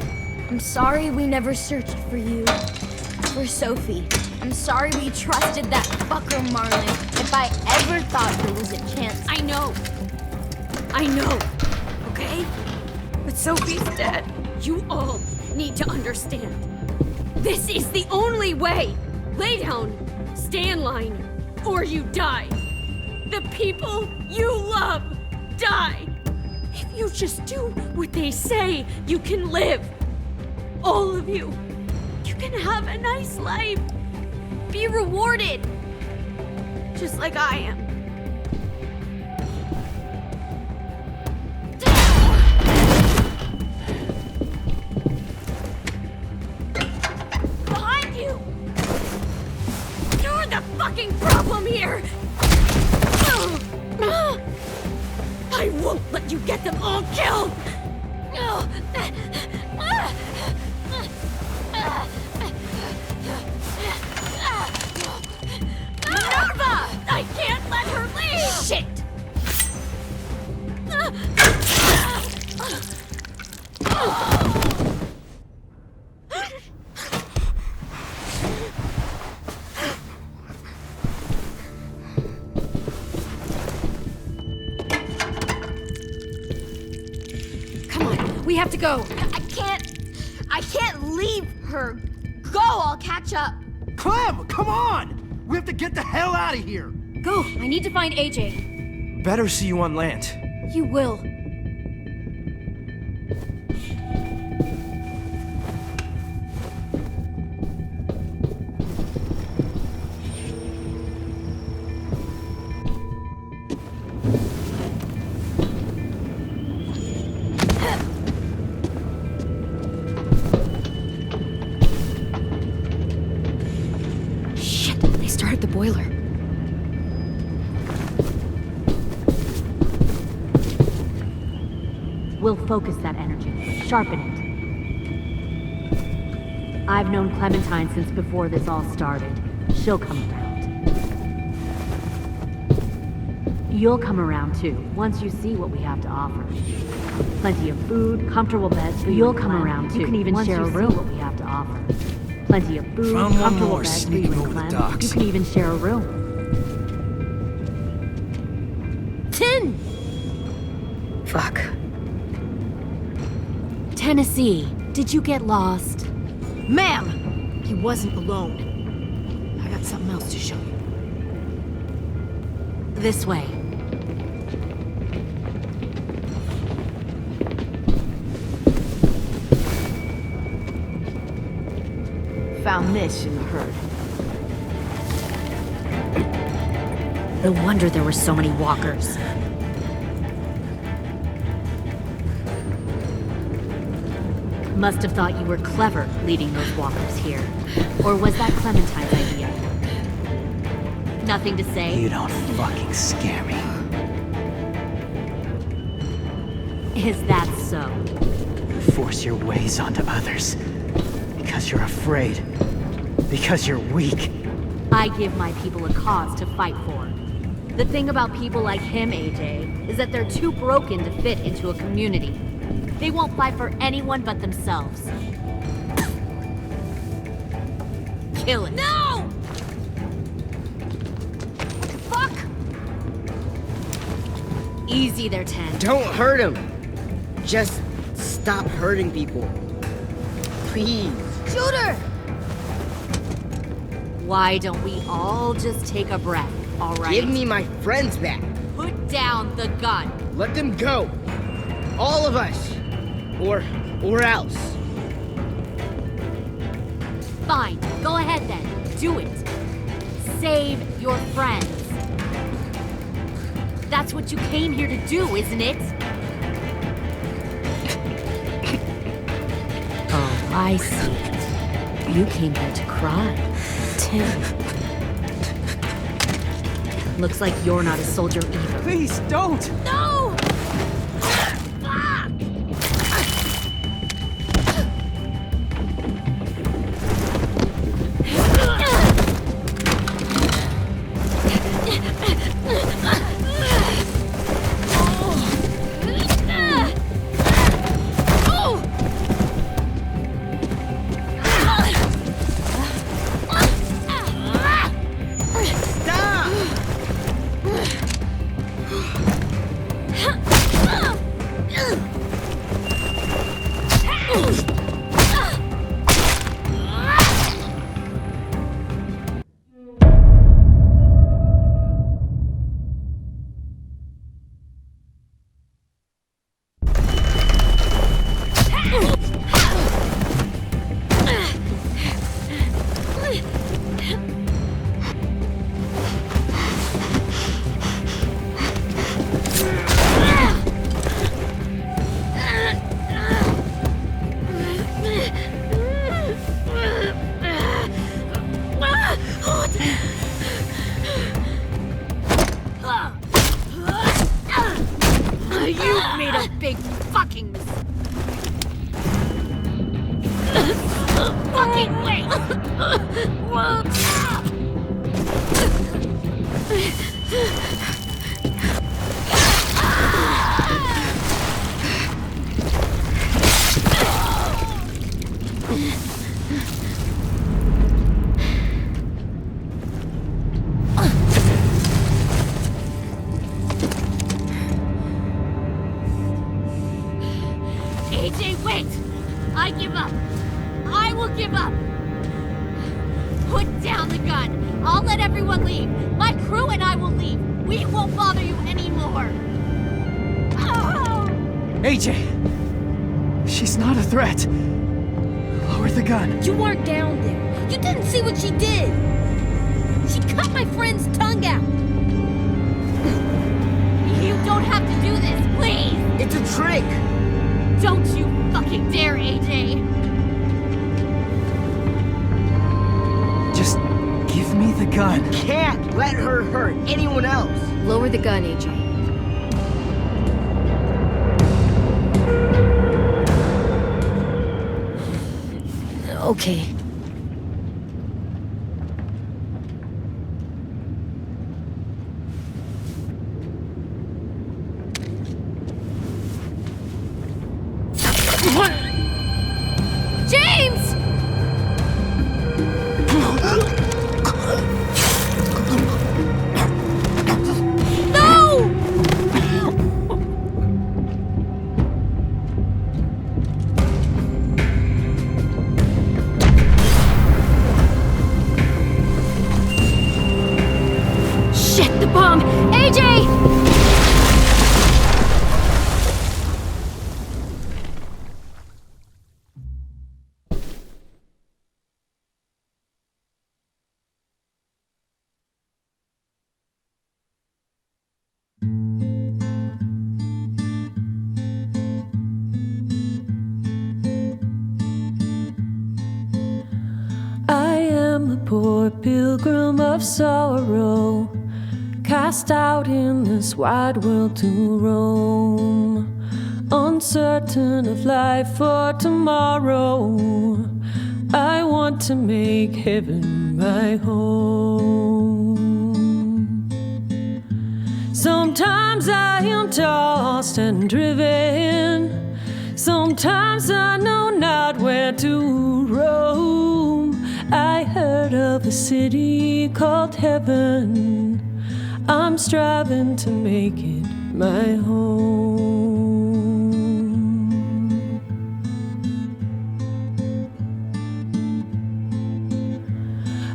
I'm sorry we never searched for you. For Sophie. I'm sorry we trusted that fucker Marlon. If I ever thought there was a chance. I know, okay? But Sophie's dead. You all need to understand. This is the only way! Lay down, stay in line, or you die. The people you love die. If you just do what they say, you can live. All of you. You can have a nice life. Be rewarded. Just like I am. Behind you! You're the fucking problem here! I won't let you get them all killed! Minerva! I can't let her leave! Shit! Come on, we have to go. I can't leave her. Go, I'll catch up. Clem, come on! We have to get the hell out of here! Go! I need to find AJ. Better see you on land. You will. Shit, they started the boiler. We'll focus that energy, sharpen it. I've known Clementine since before this all started. She'll come around. You'll come around too, once you see what we have to offer. Plenty of food, comfortable beds for you. You'll come around too. You can even share a room. What we have to offer. Plenty of food, comfortable beds for you and Clem. You can even share a room. 10! Fuck. Tennessee, did you get lost? Ma'am! He wasn't alone. I got something else to show you. This way. Found this in the herd. No wonder there were so many walkers. Must have thought you were clever leading those walkers here. Or was that Clementine's idea? Nothing to say? You don't fucking scare me. Is that so? You force your ways onto others. Because you're afraid. Because you're weak. I give my people a cause to fight for. The thing about people like him, AJ, is that they're too broken to fit into a community. They won't fight for anyone but themselves. Kill it. No! Fuck! Easy there, 10. Don't hurt him. Just stop hurting people. Please. Shooter! Why don't we all just take a breath, all right? Give me my friends back. Put down the gun. Let them go. All of us. Or else. Fine, go ahead then. Do it. Save your friends. That's what you came here to do, isn't it? Oh, I see. You came here to cry. Tim. Looks like you're not a soldier either. Please, don't! No! You've made a big fucking mistake. Fucking wait! AJ, wait! I give up. I will give up. Put down the gun. I'll let everyone leave. My crew and I will leave. We won't bother you anymore. Oh! AJ! She's not a threat. Lower the gun. You weren't down there. You didn't see what she did. She cut my friend's tongue out. You don't have to do this, please! It's a trick! Don't you fucking dare, AJ! Just give me the gun. Can't let her hurt anyone else. Lower the gun, AJ. Okay. James! No! poor pilgrim of sorrow, cast out in this wide world to roam, uncertain of life for tomorrow. I want to make heaven my home. Sometimes I am tossed and driven, sometimes I know not where to roam. I heard of a city called heaven, I'm striving to make it my home.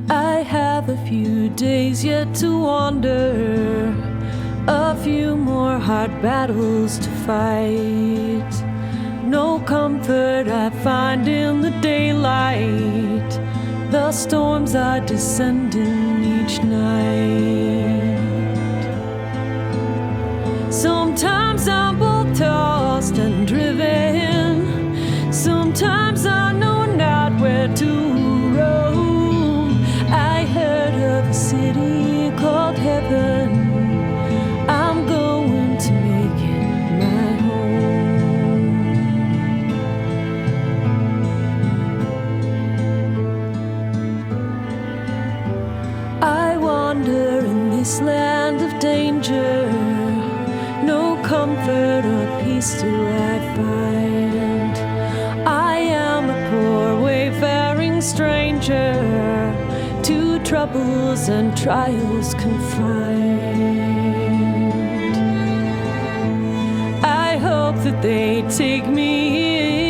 I have a few days yet to wander, a few more hard battles to fight. No comfort I find in the daylight, the storms are descending each night. Sometimes I'm both tossed and driven, sometimes I know not where to roam. I heard of a city called heaven, I'm going to make it my home. I wander in this land of danger, no comfort or peace do I find. I am a poor wayfaring stranger, to troubles and trials confined. I hope that they take me